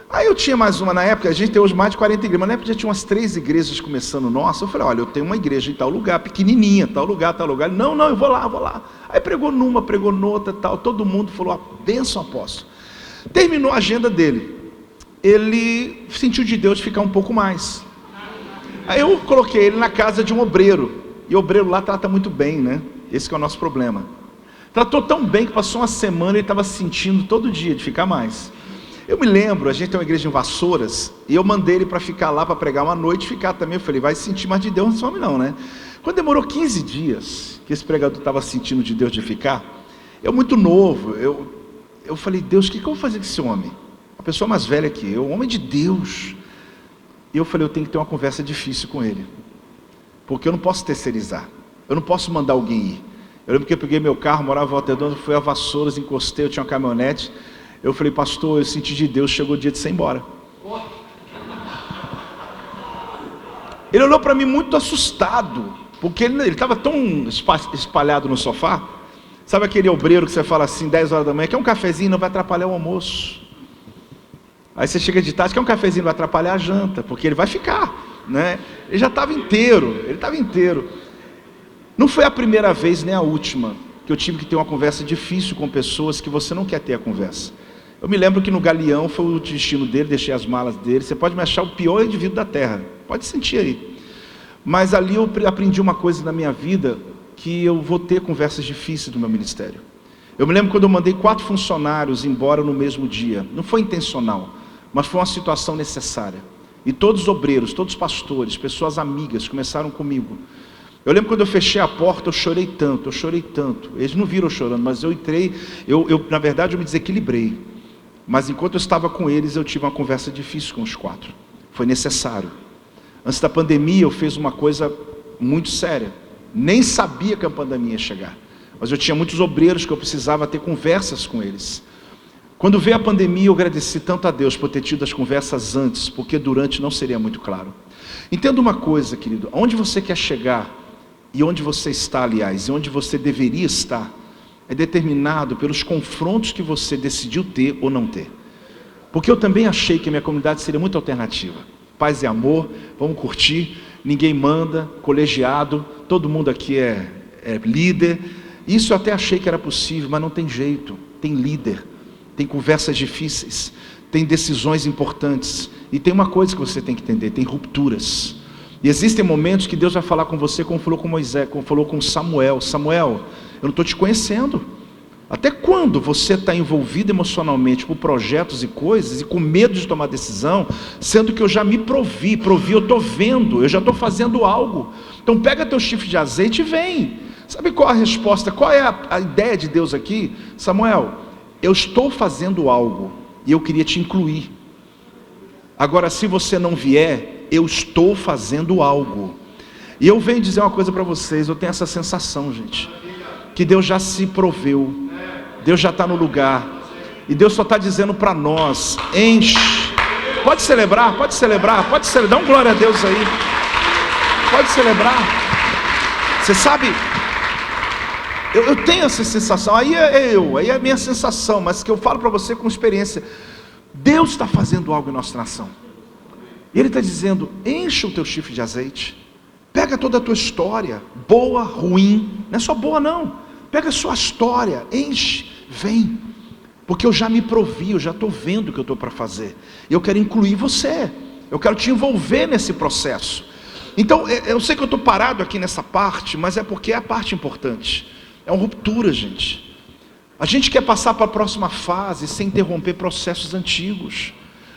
Aí eu tinha mais uma, na época, a gente tem hoje mais de 40 igrejas, mas na época já tinha umas 3 igrejas começando nossa. Eu falei, olha, eu tenho uma igreja em tal lugar, pequenininha, tal lugar. Ele, não, eu vou lá. Aí pregou numa, pregou noutra, tal, todo mundo falou, bênção, apóstolo. Terminou a agenda dele, ele sentiu de Deus ficar um pouco mais. Aí eu coloquei ele na casa de um obreiro, e o obreiro lá trata muito bem, né? Esse que é o nosso problema. Tratou tão bem que passou uma semana e ele estava sentindo todo dia de ficar mais. Eu me lembro, a gente tem uma igreja em Vassouras, e eu mandei ele para ficar lá, para pregar uma noite, ficar também. Eu falei, vai sentir mais de Deus, não some não, né? Quando demorou 15 dias, que esse pregador estava sentindo de Deus de ficar, eu muito novo, eu falei, Deus, o que eu vou fazer com esse homem? Uma pessoa mais velha que eu, um homem de Deus. E eu falei, eu tenho que ter uma conversa difícil com ele, porque eu não posso terceirizar, eu não posso mandar alguém ir. Eu lembro que eu peguei meu carro, morava em Volta Redonda, fui a Vassouras, encostei, eu tinha uma caminhonete. Eu falei, pastor, eu senti de Deus, chegou o dia de você ir embora. Ele olhou para mim muito assustado, porque ele estava tão espalhado no sofá. Sabe aquele obreiro que você fala assim, 10 horas da manhã, quer um cafezinho, não vai atrapalhar o almoço. Aí você chega de tarde, quer um cafezinho, não vai atrapalhar a janta, porque ele vai ficar, né? Ele já estava inteiro, Não foi a primeira vez, nem a última, que eu tive que ter uma conversa difícil com pessoas que você não quer ter a conversa. Eu me lembro que no Galeão foi o destino dele, deixei as malas dele. Você pode me achar o pior indivíduo da terra, pode sentir aí. Mas ali eu aprendi uma coisa na minha vida, que eu vou ter conversas difíceis no meu ministério. Eu me lembro quando eu mandei 4 funcionários embora no mesmo dia. Não foi intencional, mas foi uma situação necessária. E todos os obreiros, todos os pastores, pessoas amigas começaram comigo. Eu lembro quando eu fechei a porta, eu chorei tanto. Eles não viram eu chorando, mas eu entrei, na verdade eu me desequilibrei. Mas enquanto eu estava com eles, eu tive uma conversa difícil com os 4. Foi necessário. Antes da pandemia, eu fiz uma coisa muito séria. Nem sabia que a pandemia ia chegar. Mas eu tinha muitos obreiros que eu precisava ter conversas com eles. Quando veio a pandemia, eu agradeci tanto a Deus por ter tido as conversas antes, porque durante não seria muito claro. Entenda uma coisa, querido. Onde você quer chegar, e onde você está, aliás, e onde você deveria estar, é determinado pelos confrontos que você decidiu ter ou não ter. Porque eu também achei que a minha comunidade seria muito alternativa. Paz e amor, vamos curtir, ninguém manda, colegiado, todo mundo aqui é líder. Isso eu até achei que era possível, mas não tem jeito. Tem líder, tem conversas difíceis, tem decisões importantes. E tem uma coisa que você tem que entender, tem rupturas. E existem momentos que Deus vai falar com você como falou com Moisés, como falou com Samuel. Samuel, eu não estou te conhecendo. Até quando você está envolvido emocionalmente por projetos e coisas e com medo de tomar decisão, sendo que eu já me provi, eu estou vendo, eu já estou fazendo algo. Então pega teu chifre de azeite e vem. Sabe qual a resposta? Qual é a ideia de Deus aqui? Samuel, eu estou fazendo algo e eu queria te incluir. Agora, se você não vier, eu estou fazendo algo. E eu venho dizer uma coisa para vocês, eu tenho essa sensação, gente, que Deus já se proveu, Deus já está no lugar, e Deus só está dizendo para nós, enche. Pode celebrar, dá um glória a Deus aí, pode celebrar. Você sabe, eu tenho essa sensação, aí é a minha sensação, mas que eu falo para você com experiência. Deus está fazendo algo em nossa nação, e Ele está dizendo, enche o teu chifre de azeite, pega toda a tua história, boa, ruim, não é só boa não, pega a sua história, enche, vem, porque eu já me provi, eu já estou vendo o que eu estou para fazer, e eu quero incluir você, eu quero te envolver nesse processo. Então, eu sei que eu estou parado aqui nessa parte, mas é porque é a parte importante, é uma ruptura, gente. A gente quer passar para a próxima fase sem interromper processos antigos.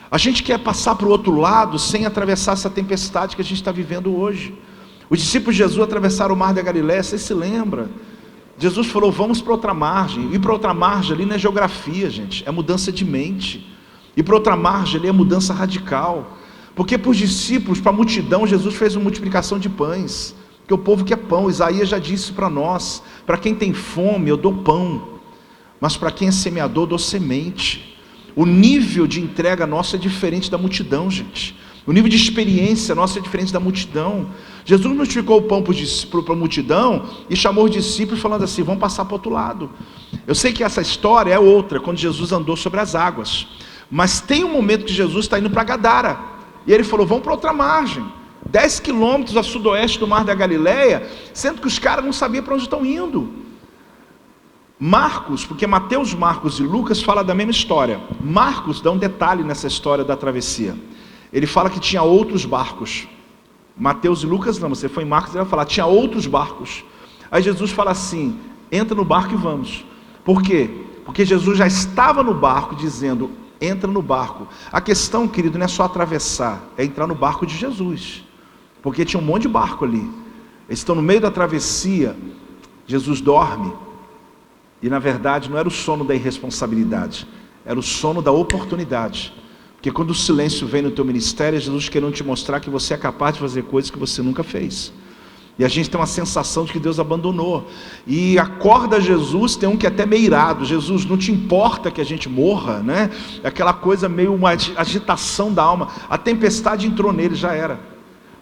A gente quer passar para o outro lado sem atravessar essa tempestade que a gente está vivendo hoje. Os discípulos de Jesus atravessaram o mar da Galileia, você se lembra? Jesus falou, vamos para outra margem. E para outra margem ali não é geografia, gente, é mudança de mente. E para outra margem ali é mudança radical. Porque para os discípulos, para a multidão, Jesus fez uma multiplicação de pães. Porque o povo quer pão, Isaías já disse para nós, para quem tem fome eu dou pão, mas para quem é semeador eu dou semente. O nível de entrega nossa é diferente da multidão, gente. O nível de experiência nossa é diferente da multidão. Jesus multiplicou o pão para a multidão e chamou os discípulos falando assim, vamos passar para o outro lado. Eu sei que essa história é outra, quando Jesus andou sobre as águas. Mas tem um momento que Jesus está indo para Gadara. E ele falou, vamos para outra margem. 10 quilômetros a sudoeste do mar da Galileia, sendo que os caras não sabiam para onde estão indo. Marcos, porque Mateus, Marcos e Lucas falam da mesma história. Marcos dá um detalhe nessa história da travessia. Ele fala que tinha outros barcos. Mateus e Lucas não, você foi em Marcos, ele vai falar, tinha outros barcos. Aí Jesus fala assim, entra no barco e vamos. Por quê? Porque Jesus já estava no barco dizendo, entra no barco. A questão, querido, não é só atravessar, é entrar no barco de Jesus. Porque tinha um monte de barco ali. Eles estão no meio da travessia, Jesus dorme. E na verdade não era o sono da irresponsabilidade, era o sono da oportunidade. Porque quando o silêncio vem no teu ministério, é Jesus querendo te mostrar que você é capaz de fazer coisas que você nunca fez. E a gente tem uma sensação de que Deus abandonou. E acorda Jesus, tem um que é até meio irado. Jesus, não te importa que a gente morra, né? Aquela coisa meio uma agitação da alma. A tempestade entrou nele, já era.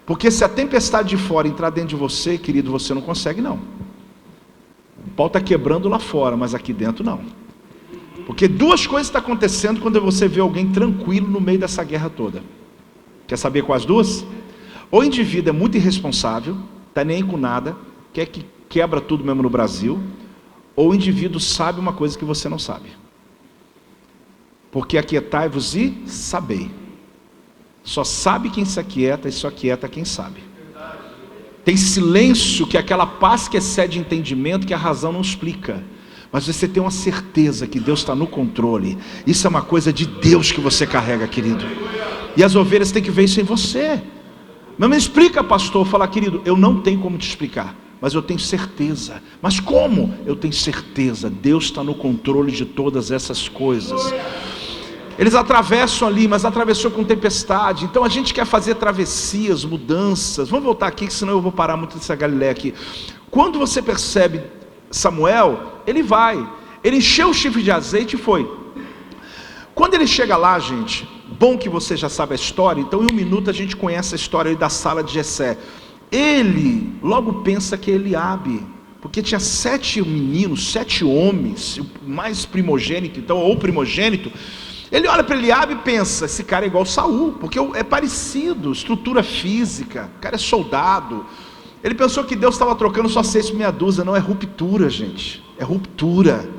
Porque se a tempestade de fora entrar dentro de você, querido, você não consegue não. O pau está quebrando lá fora, mas aqui dentro não. Porque duas coisas estão acontecendo quando você vê alguém tranquilo no meio dessa guerra toda. Quer saber quais duas? Ou o indivíduo é muito irresponsável, está nem com nada, quer que quebra tudo mesmo no Brasil, ou o indivíduo sabe uma coisa que você não sabe. Porque aquietai-vos e sabei. Só sabe quem se aquieta e só aquieta quem sabe. Tem silêncio, que é aquela paz que excede entendimento, que a razão não explica. Mas você tem uma certeza que Deus está no controle. Isso é uma coisa de Deus que você carrega, querido. E as ovelhas têm que ver isso em você. Mas me explica, pastor. Fala, querido, eu não tenho como te explicar, mas eu tenho certeza. Mas como? Eu tenho certeza, Deus está no controle de todas essas coisas. Eles atravessam ali, mas atravessou com tempestade. Então a gente quer fazer travessias, mudanças. Vamos voltar aqui, que senão eu vou parar muito dessa Galileia aqui. Quando você percebe Samuel, ele vai. Ele encheu o chifre de azeite e foi. Quando ele chega lá, gente, bom que você já sabe a história, então em um minuto a gente conhece a história da sala de Jessé. Ele logo pensa que é Eliabe, porque tinha 7 meninos, 7 homens, o mais primogênito, então, ou primogênito. Ele olha para Eliabe e pensa, esse cara é igual Saul, porque é parecido, estrutura física, o cara é soldado. Ele pensou que Deus estava trocando só 6 por meia dúzia. Não, é ruptura, gente, é ruptura.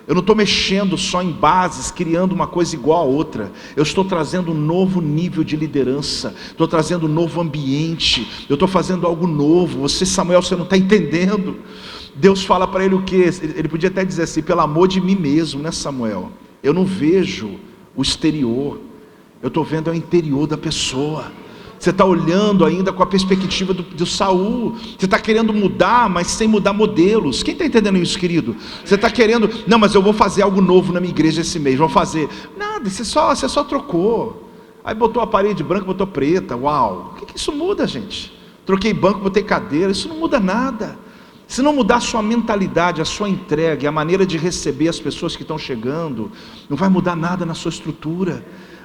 Eu não estou mexendo só em bases, criando uma coisa igual a outra. Eu estou trazendo um novo nível de liderança, estou trazendo um novo ambiente, eu estou fazendo algo novo. Você, Samuel, você não está entendendo. Deus fala para ele o quê? Ele podia até dizer assim, pelo amor de mim mesmo, né, Samuel? Eu não vejo o exterior, eu estou vendo o interior da pessoa. Você está olhando ainda com a perspectiva do Saul. Você está querendo mudar, mas sem mudar modelos. Quem está entendendo isso, querido? Você está querendo, não, mas eu vou fazer algo novo na minha igreja esse mês. Vou fazer, nada, você só trocou. Aí botou a parede branca, botou preta. Uau, o que isso muda, gente? Troquei banco, botei cadeira. Isso não muda nada. Se não mudar a sua mentalidade, a sua entrega, a maneira de receber as pessoas que estão chegando, não vai mudar nada na sua estrutura.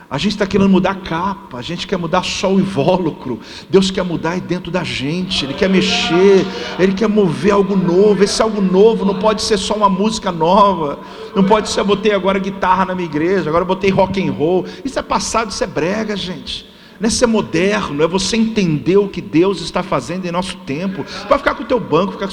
A gente está querendo mudar a capa, a gente quer mudar só o invólucro. Deus quer mudar aí dentro da gente, Ele quer mexer, Ele quer mover algo novo. Esse algo novo não pode ser só uma música nova, não pode ser, eu botei agora guitarra na minha igreja, agora eu botei rock and roll. Isso é passado, isso é brega, gente. Não é ser moderno, é você entender o que Deus está fazendo em nosso tempo. Vai ficar com o teu banco, ficar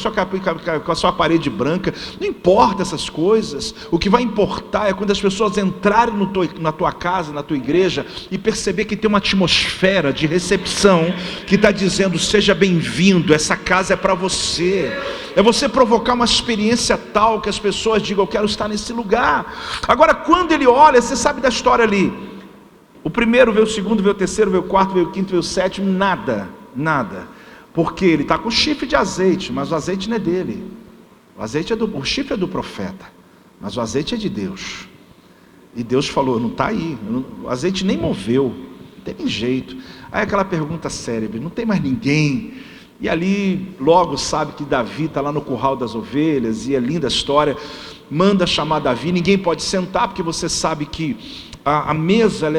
com a sua parede branca, não importa essas coisas. O que vai importar é quando as pessoas entrarem na tua casa, na tua igreja, e perceber que tem uma atmosfera de recepção, que está dizendo, seja bem-vindo, essa casa é para você. É você provocar uma experiência tal, que as pessoas digam, eu quero estar nesse lugar. Agora quando ele olha, você sabe da história ali, o primeiro veio, o segundo veio, o terceiro veio, o quarto veio, o quinto veio, o sétimo, nada, porque ele está com chifre de azeite, mas o azeite não é dele, o chifre é do profeta, mas o azeite é de Deus, e Deus falou, não está aí, o azeite nem moveu, não tem jeito. Aí aquela pergunta célebre, não tem mais ninguém, e ali logo sabe que Davi está lá no curral das ovelhas, e é linda a história, manda chamar Davi, ninguém pode sentar, porque você sabe que a mesa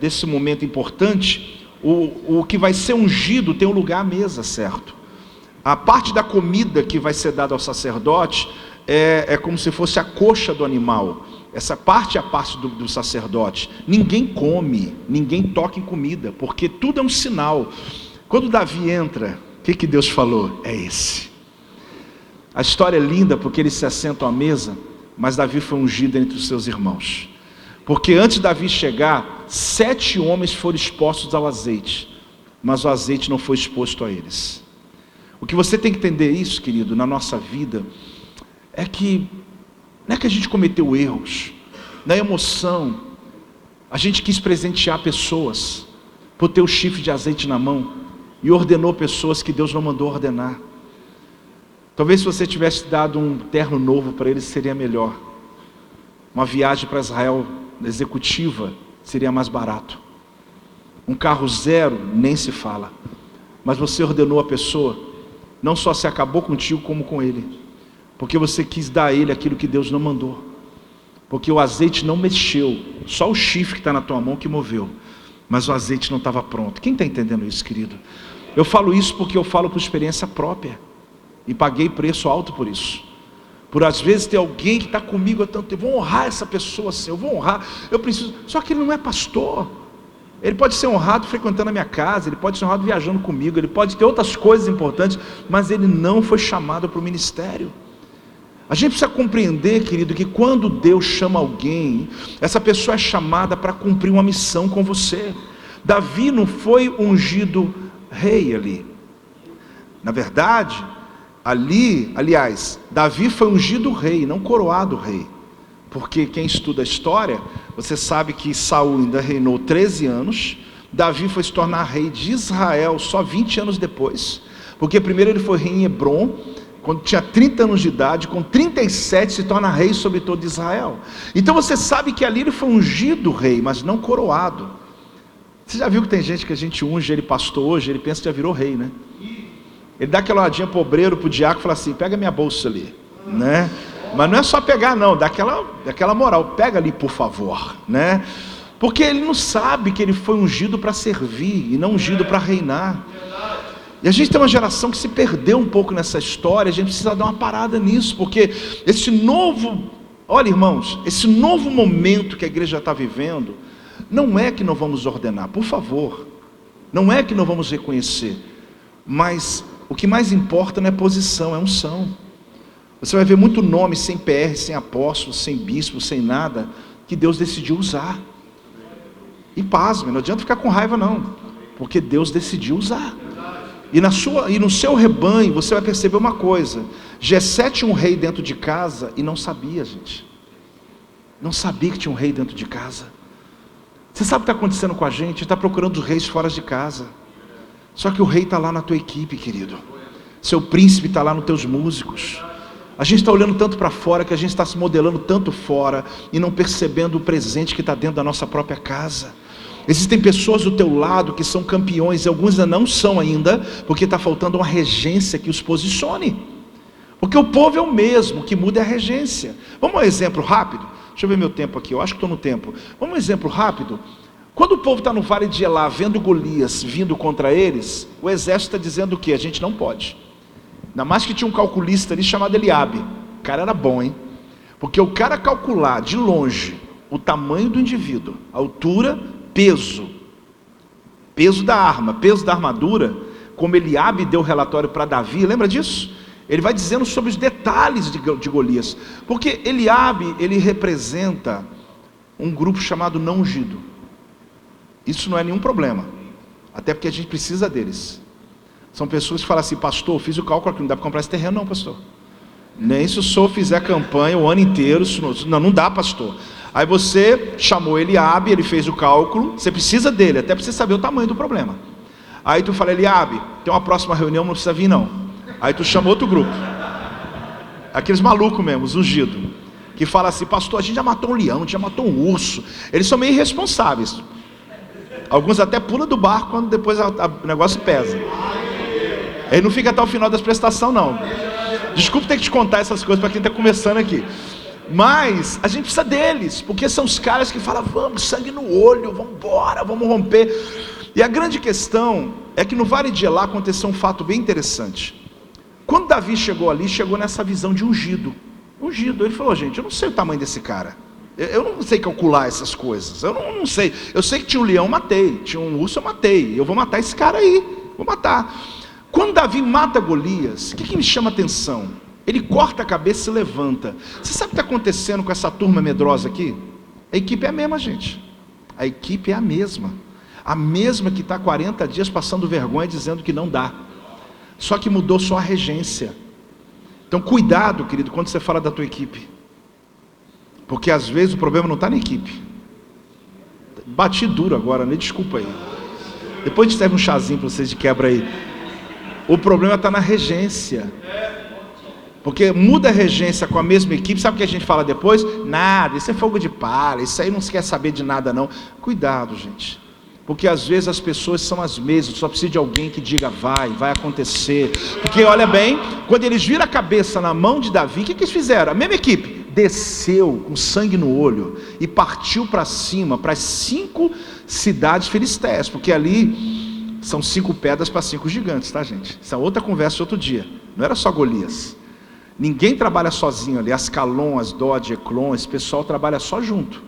desse momento importante, o que vai ser ungido tem um lugar à mesa, certo? A parte da comida que vai ser dada ao sacerdote é como se fosse a coxa do animal. Essa parte é a parte do sacerdote. Ninguém come, ninguém toca em comida, porque tudo é um sinal. Quando Davi entra, o que Deus falou? É esse. A história é linda porque eles se assentam à mesa, mas Davi foi ungido entre os seus irmãos. Porque antes de Davi chegar, 7 homens foram expostos ao azeite, mas o azeite não foi exposto a eles. O que você tem que entender isso, querido, na nossa vida, é que não é que a gente cometeu erros, na emoção, a gente quis presentear pessoas, por ter o chifre de azeite na mão, e ordenou pessoas que Deus não mandou ordenar. Talvez se você tivesse dado um terno novo para eles, seria melhor. Uma viagem para Israel executiva seria mais barato. Um carro zero nem se fala. Mas você ordenou a pessoa, não só se acabou contigo como com ele, porque você quis dar a ele aquilo que Deus não mandou, porque o azeite não mexeu, só o chifre que está na tua mão que moveu, mas o azeite não estava pronto. Quem está entendendo isso, querido? Eu falo isso porque eu falo por experiência própria, e paguei preço alto por isso. Por às vezes ter alguém que está comigo há tanto tempo, eu vou honrar essa pessoa assim, eu vou honrar, eu preciso, só que ele não é pastor. Ele pode ser honrado frequentando a minha casa, ele pode ser honrado viajando comigo, ele pode ter outras coisas importantes, mas ele não foi chamado para o ministério. A gente precisa compreender, querido, que quando Deus chama alguém, essa pessoa é chamada para cumprir uma missão com você. Davi não foi ungido rei ali, na verdade, Davi foi ungido rei, não coroado rei, porque quem estuda a história, você sabe que Saul ainda reinou 13 anos, Davi foi se tornar rei de Israel só 20 anos depois, porque primeiro ele foi rei em Hebrom, quando tinha 30 anos de idade, com 37 se torna rei sobre todo Israel. Então você sabe que ali ele foi ungido rei, mas não coroado. Você já viu que tem gente que a gente unge ele pastor hoje, ele pensa que já virou rei, né? Ele dá aquela olhadinha pro obreiro, pro diácono, e fala assim, pega minha bolsa ali, né? Mas não é só pegar não, dá aquela moral, pega ali por favor, né? Porque ele não sabe que ele foi ungido para servir e não ungido para reinar. E a gente tem uma geração que se perdeu um pouco nessa história. A gente precisa dar uma parada nisso, porque esse novo, olha irmãos, esse novo momento que a igreja está vivendo, não é que não vamos ordenar, por favor, não é que não vamos reconhecer, mas o que mais importa não é posição, é unção. Você vai ver muito nome sem PR, sem apóstolo, sem bispo, sem nada, que Deus decidiu usar. E pasme, não adianta ficar com raiva não, porque Deus decidiu usar. E no seu rebanho você vai perceber uma coisa: Jessé tinha um rei dentro de casa e não sabia, gente. Não sabia que tinha um rei dentro de casa. Você sabe o que está acontecendo com a gente? A gente está procurando os reis fora de casa. Só que o rei está lá na tua equipe, querido. Seu príncipe está lá nos teus músicos. A gente está olhando tanto para fora, que a gente está se modelando tanto fora e não percebendo o presente que está dentro da nossa própria casa. Existem pessoas do teu lado que são campeões, e alguns ainda não são ainda, porque está faltando uma regência que os posicione. Porque o povo é o mesmo, o que muda é a regência. Vamos a um exemplo rápido? Deixa eu ver meu tempo aqui, eu acho que estou no tempo. Vamos a um exemplo rápido? Quando o povo está no vale de Elá, vendo Golias vindo contra eles, o exército está dizendo o quê? A gente não pode. Ainda mais que tinha um calculista ali chamado Eliabe. O cara era bom, hein? Porque o cara calcular de longe o tamanho do indivíduo, altura, peso da arma, peso da armadura, como Eliabe deu relatório para Davi, lembra disso? Ele vai dizendo sobre os detalhes de Golias, porque Eliabe, ele representa um grupo chamado não ungido. Isso não é nenhum problema, até porque a gente precisa deles. São pessoas que falam assim, pastor, fiz o cálculo aqui, não dá para comprar esse terreno não, pastor. Nem se o senhor fizer campanha o ano inteiro, não dá, pastor. Aí você chamou Eliabe, ele fez o cálculo, você precisa dele, até para você saber o tamanho do problema. Aí tu fala, Eliabe, tem uma próxima reunião, não precisa vir não. Aí tu chama outro grupo, aqueles malucos mesmo, os ungidos, que fala assim, pastor, a gente já matou um leão, a gente já matou um urso. Eles são meio irresponsáveis. Alguns até pulam do barco quando depois o negócio pesa. Ele não fica até o final das prestações não. Desculpa ter que te contar essas coisas para quem está começando aqui. Mas a gente precisa deles, porque são os caras que falam, vamos, sangue no olho, vamos embora, vamos romper. E a grande questão é que no Vale de Elá aconteceu um fato bem interessante. Quando Davi chegou ali, chegou nessa visão de ungido. Ele falou, gente, eu não sei o tamanho desse cara. Eu não sei calcular essas coisas. Eu não sei. Eu sei que tinha um leão, eu matei. Tinha um urso, eu matei. Eu vou matar esse cara aí. Vou matar. Quando Davi mata Golias, o que me chama a atenção? Ele corta a cabeça e levanta. Você sabe o que está acontecendo com essa turma medrosa aqui? A equipe é a mesma, gente. A equipe é a mesma. A mesma que está 40 dias passando vergonha, dizendo que não dá. Só que mudou só a regência. Então cuidado, querido, quando você fala da tua equipe. Porque às vezes o problema não está na equipe. Bati duro agora, né? Desculpa aí. Depois a gente serve um chazinho para vocês de quebra aí. O problema está na regência. Porque muda a regência com a mesma equipe, sabe o que a gente fala depois? Nada, isso é fogo de palha, isso aí não se quer saber de nada não. Cuidado, gente. Porque às vezes as pessoas são as mesmas, só precisa de alguém que diga vai acontecer. Porque olha bem, quando eles viram a cabeça na mão de Davi, o que eles fizeram? A mesma equipe desceu com sangue no olho e partiu para cima, para as 5 cidades filisteias, porque ali são 5 pedras para 5 gigantes, tá gente? Isso é outra conversa de outro dia, não era só Golias. Ninguém trabalha sozinho ali, Ascalon, Asdod, Eclon, esse pessoal trabalha só junto.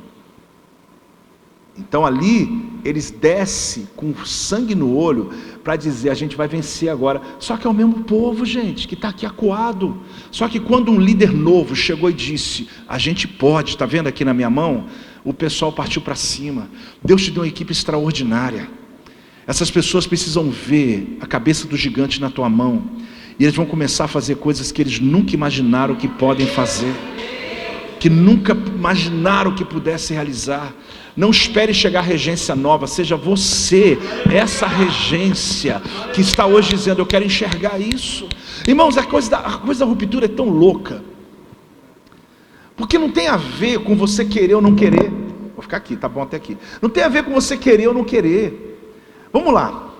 Então ali, eles descem com sangue no olho, para dizer, a gente vai vencer agora. Só que é o mesmo povo, gente, que está aqui acuado. Só que quando um líder novo chegou e disse, a gente pode, está vendo aqui na minha mão? O pessoal partiu para cima. Deus te deu uma equipe extraordinária. Essas pessoas precisam ver a cabeça do gigante na tua mão. E eles vão começar a fazer coisas que eles nunca imaginaram que podem fazer. que nunca imaginaram que pudesse realizar. Não espere chegar a regência nova, seja você essa regência que está hoje dizendo: eu quero enxergar isso. Irmãos, a coisa da ruptura é tão louca, porque não tem a ver com você querer ou não querer. Vou ficar aqui, tá bom até aqui. Não tem a ver com você querer ou não querer. Vamos lá.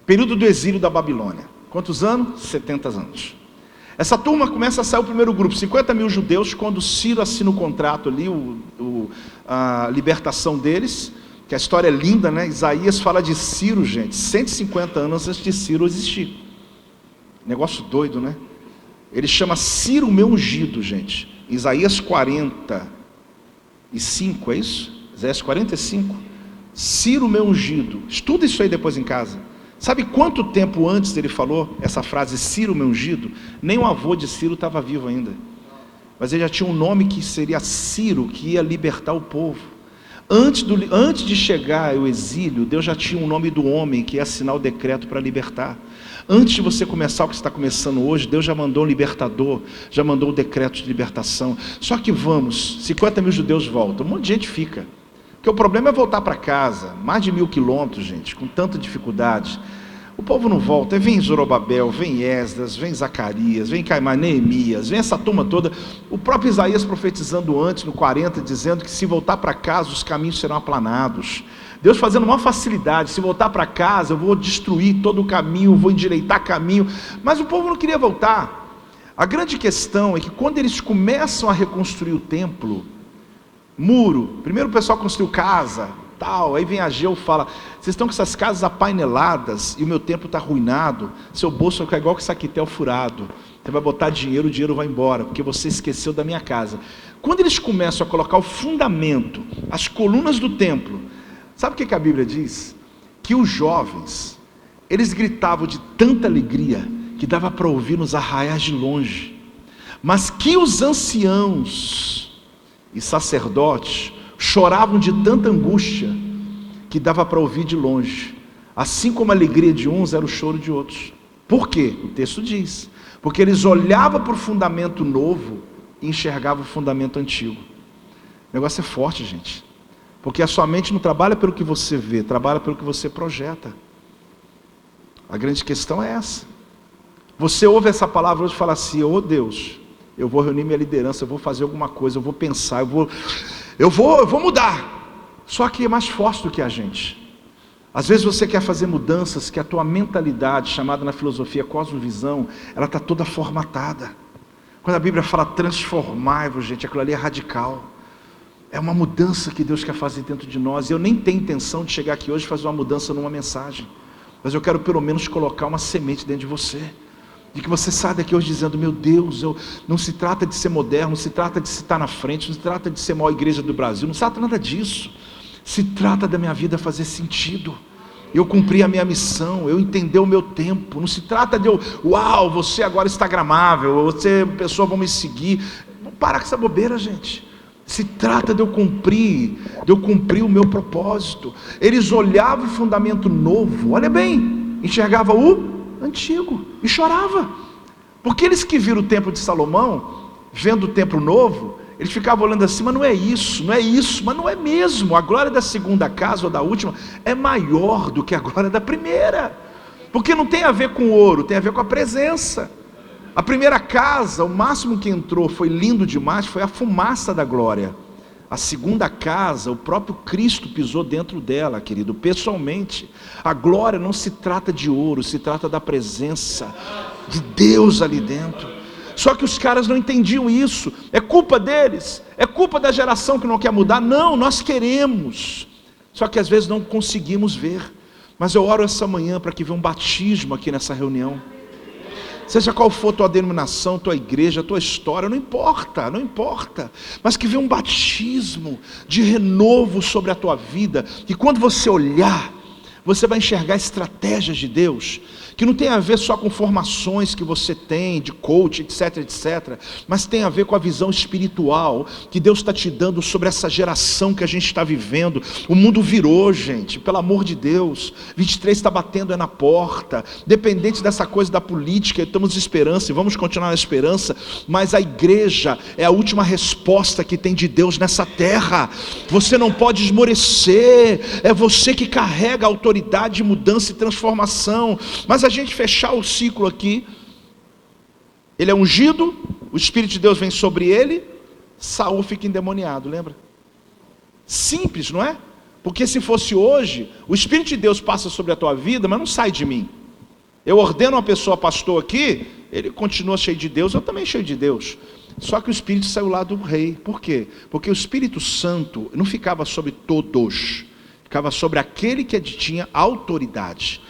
Período do exílio da Babilônia. Quantos anos? 70 anos. Essa turma começa a sair o primeiro grupo, 50 mil judeus, quando Ciro assina o contrato ali, a libertação deles, que a história é linda, né? Isaías fala de Ciro, gente, 150 anos antes de Ciro existir. Negócio doido, né? Ele chama Ciro meu ungido, gente. Isaías 45, é isso? Isaías 45. Ciro meu ungido. Estuda isso aí depois em casa. Sabe quanto tempo antes ele falou essa frase, Ciro meu ungido? Nem o avô de Ciro estava vivo ainda. Mas ele já tinha um nome que seria Ciro, que ia libertar o povo. Antes de chegar ao exílio, Deus já tinha um nome do homem que ia assinar o decreto para libertar. Antes de você começar o que está começando hoje, Deus já mandou um libertador, já mandou o decreto de libertação. Só que 50 mil judeus voltam, um monte de gente fica. Porque o problema é voltar para casa, mais de 1000 quilômetros, gente, com tanta dificuldade. O povo não volta, vem Zorobabel, vem Esdras, vem Zacarias, vem Caimás, Neemias, vem essa turma toda. O próprio Isaías profetizando antes, no 40, dizendo que se voltar para casa, os caminhos serão aplanados. Deus fazendo uma facilidade: se voltar para casa, eu vou destruir todo o caminho, vou endireitar caminho. Mas o povo não queria voltar. A grande questão é que quando eles começam a reconstruir o templo, muro, primeiro o pessoal construiu casa, tal, aí vem Ageu e fala: vocês estão com essas casas apaineladas e o meu templo está arruinado, seu bolso vai ficar igual com saquitel furado, você vai botar dinheiro, o dinheiro vai embora, porque você esqueceu da minha casa. Quando eles começam a colocar o fundamento, as colunas do templo, sabe o que a Bíblia diz? Que os jovens, eles gritavam de tanta alegria, que dava para ouvir nos arraiais de longe, mas que os anciãos e sacerdotes choravam de tanta angústia, que dava para ouvir de longe. Assim como a alegria de uns era o choro de outros. Por quê? O texto diz: porque eles olhavam para o fundamento novo e enxergavam o fundamento antigo. O negócio é forte, gente, porque a sua mente não trabalha pelo que você vê, trabalha pelo que você projeta. A grande questão é essa. Você ouve essa palavra hoje e fala assim: oh Deus, eu vou reunir minha liderança, eu vou fazer alguma coisa, eu vou pensar, eu vou mudar. Só que é mais forte do que a gente. Às vezes você quer fazer mudanças que a tua mentalidade, chamada na filosofia cosmovisão, ela está toda formatada. Quando a Bíblia fala transformai-vos, gente, aquilo ali é radical. É uma mudança que Deus quer fazer dentro de nós. E eu nem tenho intenção de chegar aqui hoje e fazer uma mudança numa mensagem, mas eu quero pelo menos colocar uma semente dentro de você, de que você saia daqui hoje dizendo: meu Deus, não se trata de ser moderno, não se trata de estar na frente, não se trata de ser a maior igreja do Brasil, não se trata nada disso. Se trata da minha vida fazer sentido, eu cumprir a minha missão, eu entender o meu tempo. Não se trata de uau, você agora é instagramável, você, pessoas vão me seguir. Não para com essa bobeira, gente. Se trata de eu cumprir o meu propósito. Eles olhavam o fundamento novo, olha bem, enxergavam o antigo e chorava, porque eles que viram o templo de Salomão, vendo o templo novo, eles ficavam olhando assim: mas não é isso, mas não é mesmo. A glória da segunda casa ou da última é maior do que a glória da primeira, porque não tem a ver com ouro, tem a ver com a presença. A primeira casa, o máximo que entrou foi lindo demais, foi a fumaça da glória. A segunda casa, o próprio Cristo pisou dentro dela, querido, pessoalmente. A glória não se trata de ouro, se trata da presença de Deus ali dentro. Só que os caras não entendiam isso. É culpa deles, é culpa da geração que não quer mudar. Não, nós queremos, só que às vezes não conseguimos ver. Mas eu oro essa manhã para que venha um batismo aqui nessa reunião. Seja qual for tua denominação, tua igreja, tua história, não importa, mas que venha um batismo de renovo sobre a tua vida, que quando você olhar, Você vai enxergar estratégias de Deus, que não tem a ver só com formações que você tem, de coach, etc, etc, mas tem a ver com a visão espiritual, que Deus está te dando sobre essa geração que a gente está vivendo. O mundo virou, gente, pelo amor de Deus, 23 está batendo na porta, dependente dessa coisa da política, estamos em esperança, e vamos continuar na esperança, mas a igreja é a última resposta que tem de Deus nessa terra. Você não pode esmorecer, é você que carrega a autoridade de mudança e transformação. Mas a gente fechar o ciclo aqui, ele é ungido, o Espírito de Deus vem sobre ele, Saul fica endemoniado, lembra? Simples, não é? Porque se fosse hoje, o Espírito de Deus passa sobre a tua vida, mas não sai de mim. Eu ordeno uma pessoa pastor aqui, ele continua cheio de Deus, eu também cheio de Deus. Só que o Espírito saiu lá do rei. Por quê? Porque o Espírito Santo não ficava sobre todos, ficava sobre aquele que tinha autoridade.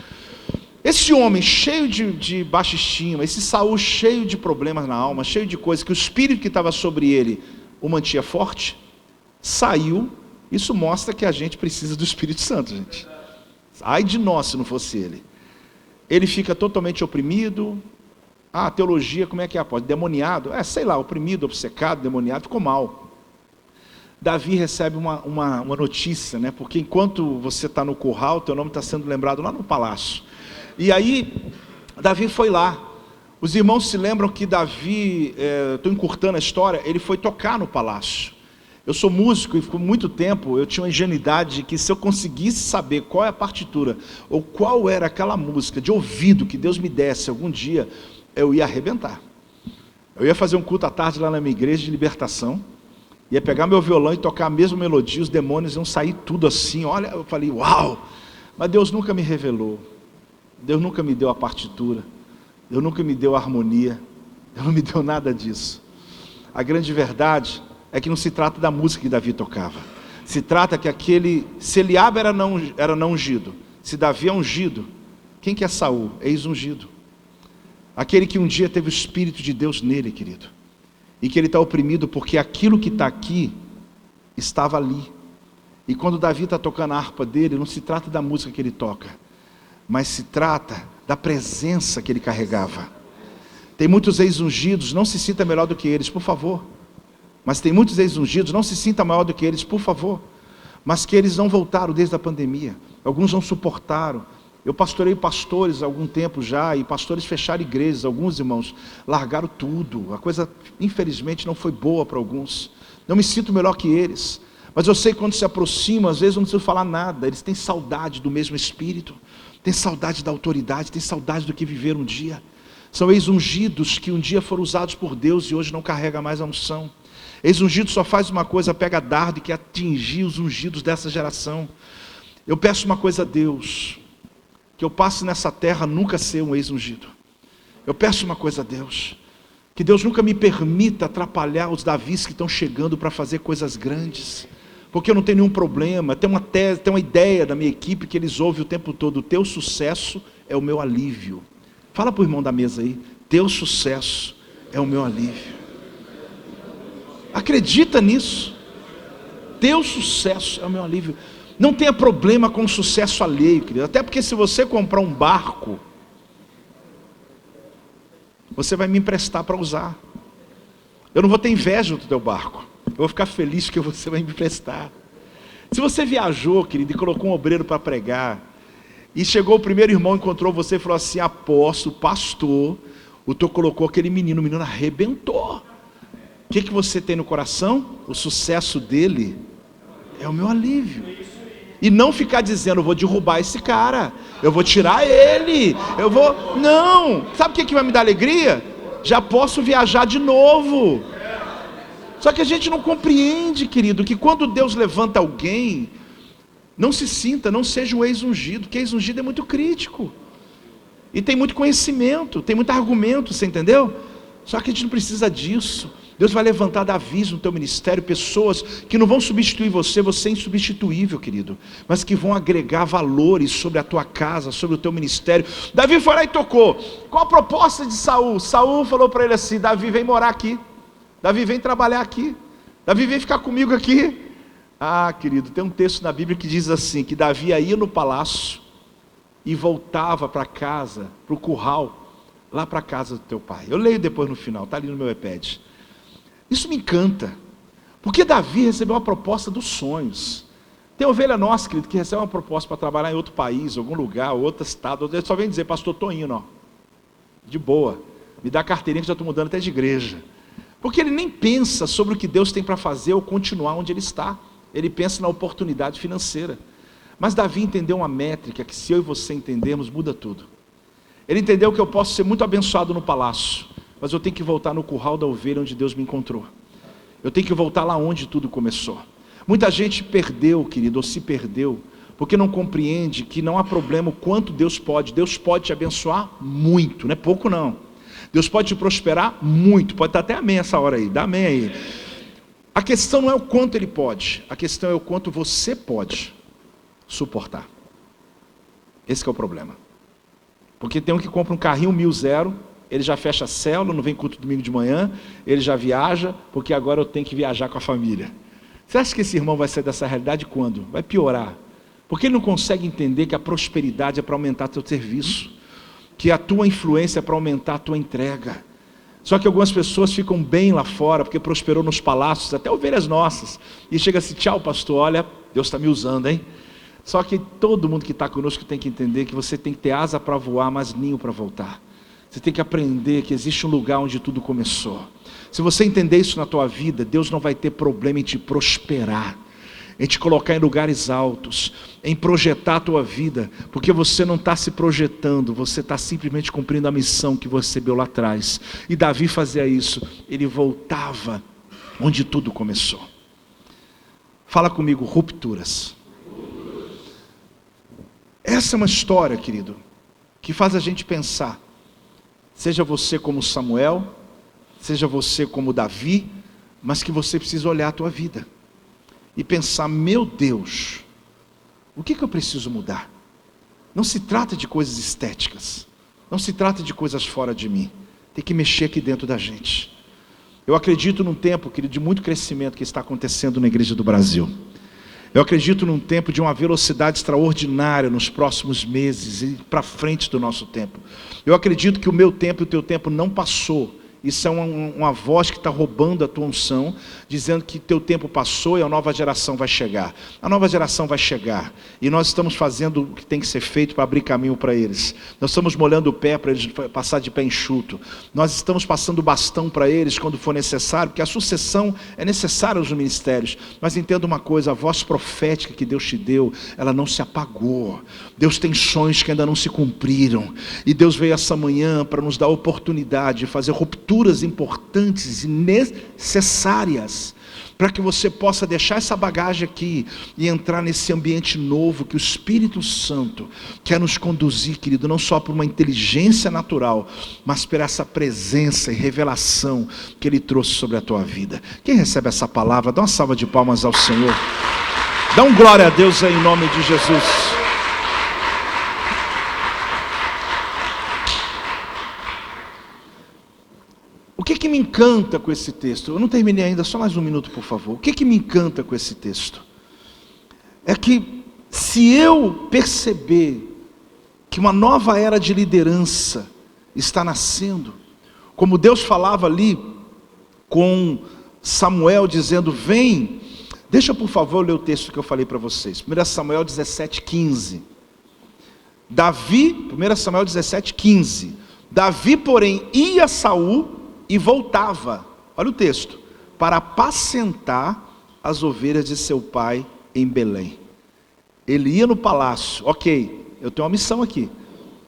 Esse homem cheio de baixa estima, esse Saul cheio de problemas na alma, cheio de coisas, que o Espírito que estava sobre ele o mantinha forte, saiu. Isso mostra que a gente precisa do Espírito Santo, gente. Ai de nós se não fosse ele. Ele fica totalmente oprimido. A teologia, como é que é? Demoniado? Sei lá, oprimido, obcecado, demoniado, ficou mal. Davi recebe uma notícia, né? Porque enquanto você está no curral, teu nome está sendo lembrado lá no palácio. E aí, Davi foi lá. Os irmãos se lembram que Davi, estou encurtando a história, ele foi tocar no palácio. Eu sou músico e por muito tempo eu tinha uma ingenuidade de que se eu conseguisse saber qual é a partitura, ou qual era aquela música de ouvido que Deus me desse algum dia, eu ia arrebentar. Eu ia fazer um culto à tarde lá na minha igreja de libertação, ia pegar meu violão e tocar a mesma melodia, os demônios iam sair tudo assim, olha, eu falei, uau! Mas Deus nunca me revelou, Deus nunca me deu a partitura, Deus nunca me deu a harmonia, Deus não me deu nada disso. A grande verdade é que não se trata da música que Davi tocava, se trata que se Eliabe era não ungido, se Davi é ungido, quem que é Saul? Ex-ungido, aquele que um dia teve o Espírito de Deus nele, querido, e que ele está oprimido porque aquilo que está aqui, estava ali. E quando Davi está tocando a harpa dele, não se trata da música que ele toca, mas se trata da presença que ele carregava. Tem muitos ex-ungidos, não se sinta melhor do que eles, por favor. Mas tem muitos ex-ungidos, não se sinta maior do que eles, por favor. Mas que eles não voltaram desde a pandemia, alguns não suportaram. Eu pastorei pastores há algum tempo já, e pastores fecharam igrejas, alguns irmãos largaram tudo, a coisa infelizmente não foi boa para alguns, não me sinto melhor que eles, mas eu sei que quando se aproximam, às vezes eu não preciso falar nada, eles têm saudade do mesmo Espírito, têm saudade da autoridade, têm saudade do que viveram um dia, são ex-ungidos que um dia foram usados por Deus e hoje não carrega mais a unção. Ex-ungido só faz uma coisa, pega dardo e quer atingir os ungidos dessa geração. Eu peço uma coisa a Deus, que eu passe nessa terra nunca ser um ex-ungido. Eu peço uma coisa a Deus, que Deus nunca me permita atrapalhar os Davis que estão chegando para fazer coisas grandes, porque eu não tenho nenhum problema, tem uma ideia da minha equipe que eles ouvem o tempo todo, o teu sucesso é o meu alívio. Fala para o irmão da mesa aí, teu sucesso é o meu alívio. Acredita nisso, teu sucesso é o meu alívio. Não tenha problema com o sucesso alheio, querido. Até porque se você comprar um barco, você vai me emprestar para usar. Eu não vou ter inveja do teu barco. Eu vou ficar feliz que você vai me emprestar. Se você viajou, querido, e colocou um obreiro para pregar, e chegou o primeiro irmão, encontrou você e falou assim, apóstolo, pastor, o teu colocou aquele menino, o menino arrebentou. O que você tem no coração? O sucesso dele é o meu alívio. E não ficar dizendo, eu vou derrubar esse cara, eu vou tirar ele, não, sabe o que vai me dar alegria? Já posso viajar de novo. Só que a gente não compreende, querido, que quando Deus levanta alguém, não se sinta, não seja um ex-ungido, porque ex-ungido é muito crítico, e tem muito conhecimento, tem muito argumento, você entendeu? Só que a gente não precisa disso. Deus vai levantar Davis no teu ministério, pessoas que não vão substituir você é insubstituível, querido, mas que vão agregar valores sobre a tua casa, sobre o teu ministério. Davi foi lá e tocou. Qual a proposta de Saul? Saul falou para ele assim, Davi, vem morar aqui, Davi, vem trabalhar aqui, Davi, vem ficar comigo aqui. Ah, querido, tem um texto na Bíblia que diz assim, que Davi ia no palácio, e voltava para casa, para o curral, lá para a casa do teu pai. Eu leio depois no final, está ali no meu iPad. Isso me encanta, porque Davi recebeu uma proposta dos sonhos. Tem ovelha nossa, querido, que recebe uma proposta para trabalhar em outro país, algum lugar, outro estado, ele só vem dizer, pastor, estou indo, ó, de boa, me dá a carteirinha que já estou mudando até de igreja. Porque ele nem pensa sobre o que Deus tem para fazer ou continuar onde ele está. Ele pensa na oportunidade financeira. Mas Davi entendeu uma métrica que, se eu e você entendermos, muda tudo. Ele entendeu que eu posso ser muito abençoado no palácio, mas eu tenho que voltar no curral da ovelha onde Deus me encontrou. Eu tenho que voltar lá onde tudo começou. Muita gente perdeu, querido, ou se perdeu, porque não compreende que não há problema o quanto Deus pode. Deus pode te abençoar muito, não é pouco não. Deus pode te prosperar muito, pode estar até amém essa hora aí, dá amém aí. A questão não é o quanto Ele pode, a questão é o quanto você pode suportar. Esse que é o problema. Porque tem um que compra um carrinho 1000, ele já fecha a célula, não vem culto domingo de manhã, ele já viaja, porque agora eu tenho que viajar com a família. Você acha que esse irmão vai sair dessa realidade quando? Vai piorar. Porque ele não consegue entender que a prosperidade é para aumentar teu serviço, que a tua influência é para aumentar a tua entrega. Só que algumas pessoas ficam bem lá fora, porque prosperou nos palácios, até ovelhas nossas, e chega assim, tchau pastor, olha, Deus está me usando, hein? Só que todo mundo que está conosco tem que entender que você tem que ter asa para voar, mas ninho para voltar. Você tem que aprender que existe um lugar onde tudo começou. Se você entender isso na tua vida, Deus não vai ter problema em te prosperar, em te colocar em lugares altos, em projetar a tua vida, porque você não está se projetando, você está simplesmente cumprindo a missão que você recebeu lá atrás. E Davi fazia isso, ele voltava onde tudo começou. Fala comigo, rupturas. Essa é uma história, querido, que faz a gente pensar, seja você como Samuel, seja você como Davi, mas que você precisa olhar a tua vida e pensar, meu Deus, o que eu preciso mudar? Não se trata de coisas estéticas, não se trata de coisas fora de mim, tem que mexer aqui dentro da gente. Eu acredito num tempo, querido, de muito crescimento que está acontecendo na igreja do Brasil. Eu acredito num tempo de uma velocidade extraordinária nos próximos meses e para frente do nosso tempo. Eu acredito que o meu tempo e o teu tempo não passou. Isso é uma voz que está roubando a tua unção, dizendo que teu tempo passou e a nova geração vai chegar. A nova geração vai chegar. E nós estamos fazendo o que tem que ser feito para abrir caminho para eles. Nós estamos molhando o pé para eles passar de pé enxuto. Nós estamos passando o bastão para eles quando for necessário, porque a sucessão é necessária aos ministérios. Mas entenda uma coisa, a voz profética que Deus te deu, ela não se apagou. Deus tem sonhos que ainda não se cumpriram. E Deus veio essa manhã para nos dar a oportunidade de fazer rupturas importantes e necessárias, para que você possa deixar essa bagagem aqui e entrar nesse ambiente novo que o Espírito Santo quer nos conduzir, querido, não só por uma inteligência natural, mas por essa presença e revelação que Ele trouxe sobre a tua vida. Quem recebe essa palavra, dá uma salva de palmas ao Senhor. Dá um glória a Deus aí em nome de Jesus. O que me encanta com esse texto? Eu não terminei ainda, só mais um minuto, por favor. O que me encanta com esse texto? É que se eu perceber que uma nova era de liderança está nascendo, como Deus falava ali com Samuel dizendo, vem, deixa por favor ler o texto que eu falei para vocês, 1 Samuel 17:15. Davi, 1 Samuel 17:15. Davi, porém, ia a Saul e voltava, olha o texto, para apacentar as ovelhas de seu pai em Belém. Ele ia no palácio, ok, eu tenho uma missão aqui,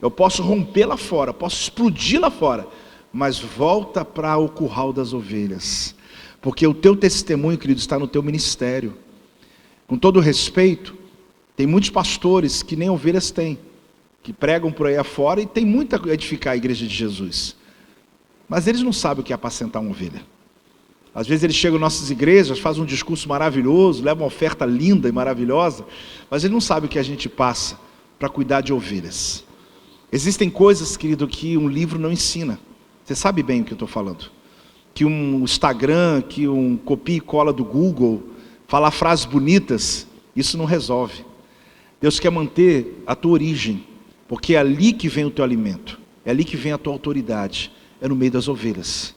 eu posso romper lá fora, posso explodir lá fora, mas volta para o curral das ovelhas, porque o teu testemunho, querido, está no teu ministério. Com todo respeito, tem muitos pastores que nem ovelhas têm, que pregam por aí afora e tem muito a edificar a igreja de Jesus, mas eles não sabem o que é apacentar uma ovelha. Às vezes eles chegam em nossas igrejas, fazem um discurso maravilhoso, levam uma oferta linda e maravilhosa, mas eles não sabem o que a gente passa para cuidar de ovelhas. Existem coisas, querido, que um livro não ensina. Você sabe bem o que eu estou falando. Que um Instagram, que um copia e cola do Google, falar frases bonitas, isso não resolve. Deus quer manter a tua origem, porque é ali que vem o teu alimento, é ali que vem a tua autoridade, é no meio das ovelhas.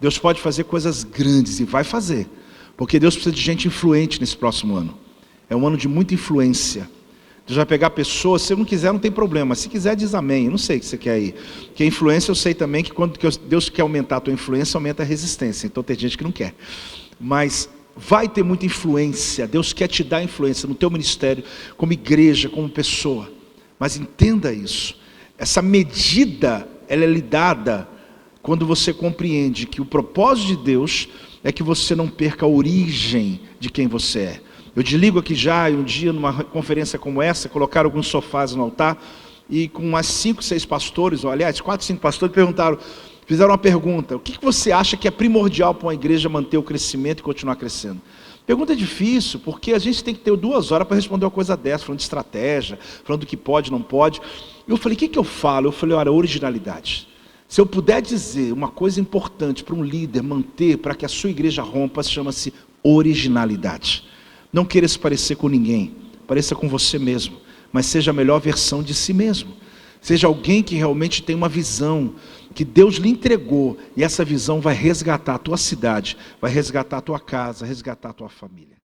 Deus pode fazer coisas grandes e vai fazer, porque Deus precisa de gente influente nesse próximo ano. É um ano de muita influência. Deus vai pegar pessoas, se não quiser não tem problema, mas se quiser diz amém, eu não sei o que você quer aí. Porque a influência eu sei também que quando Deus quer aumentar a tua influência, aumenta a resistência, então tem gente que não quer. Mas vai ter muita influência, Deus quer te dar influência no teu ministério, como igreja, como pessoa. Mas entenda isso, essa medida, ela é lhe dada quando você compreende que o propósito de Deus é que você não perca a origem de quem você é. Eu desligo aqui já, e um dia numa conferência como essa, colocaram alguns sofás no altar, e com umas 5, 6 pastores, ou aliás, 4, 5 pastores, fizeram uma pergunta: o que você acha que é primordial para uma igreja manter o crescimento e continuar crescendo? Pergunta difícil, porque a gente tem que ter 2 horas para responder uma coisa dessa, falando de estratégia, falando do que pode, não pode. E eu falei, o que eu falo? Eu falei, olha, originalidade. Se eu puder dizer uma coisa importante para um líder manter, para que a sua igreja rompa, chama-se originalidade. Não queira se parecer com ninguém, pareça com você mesmo, mas seja a melhor versão de si mesmo. Seja alguém que realmente tem uma visão que Deus lhe entregou, e essa visão vai resgatar a tua cidade, vai resgatar a tua casa, resgatar a tua família.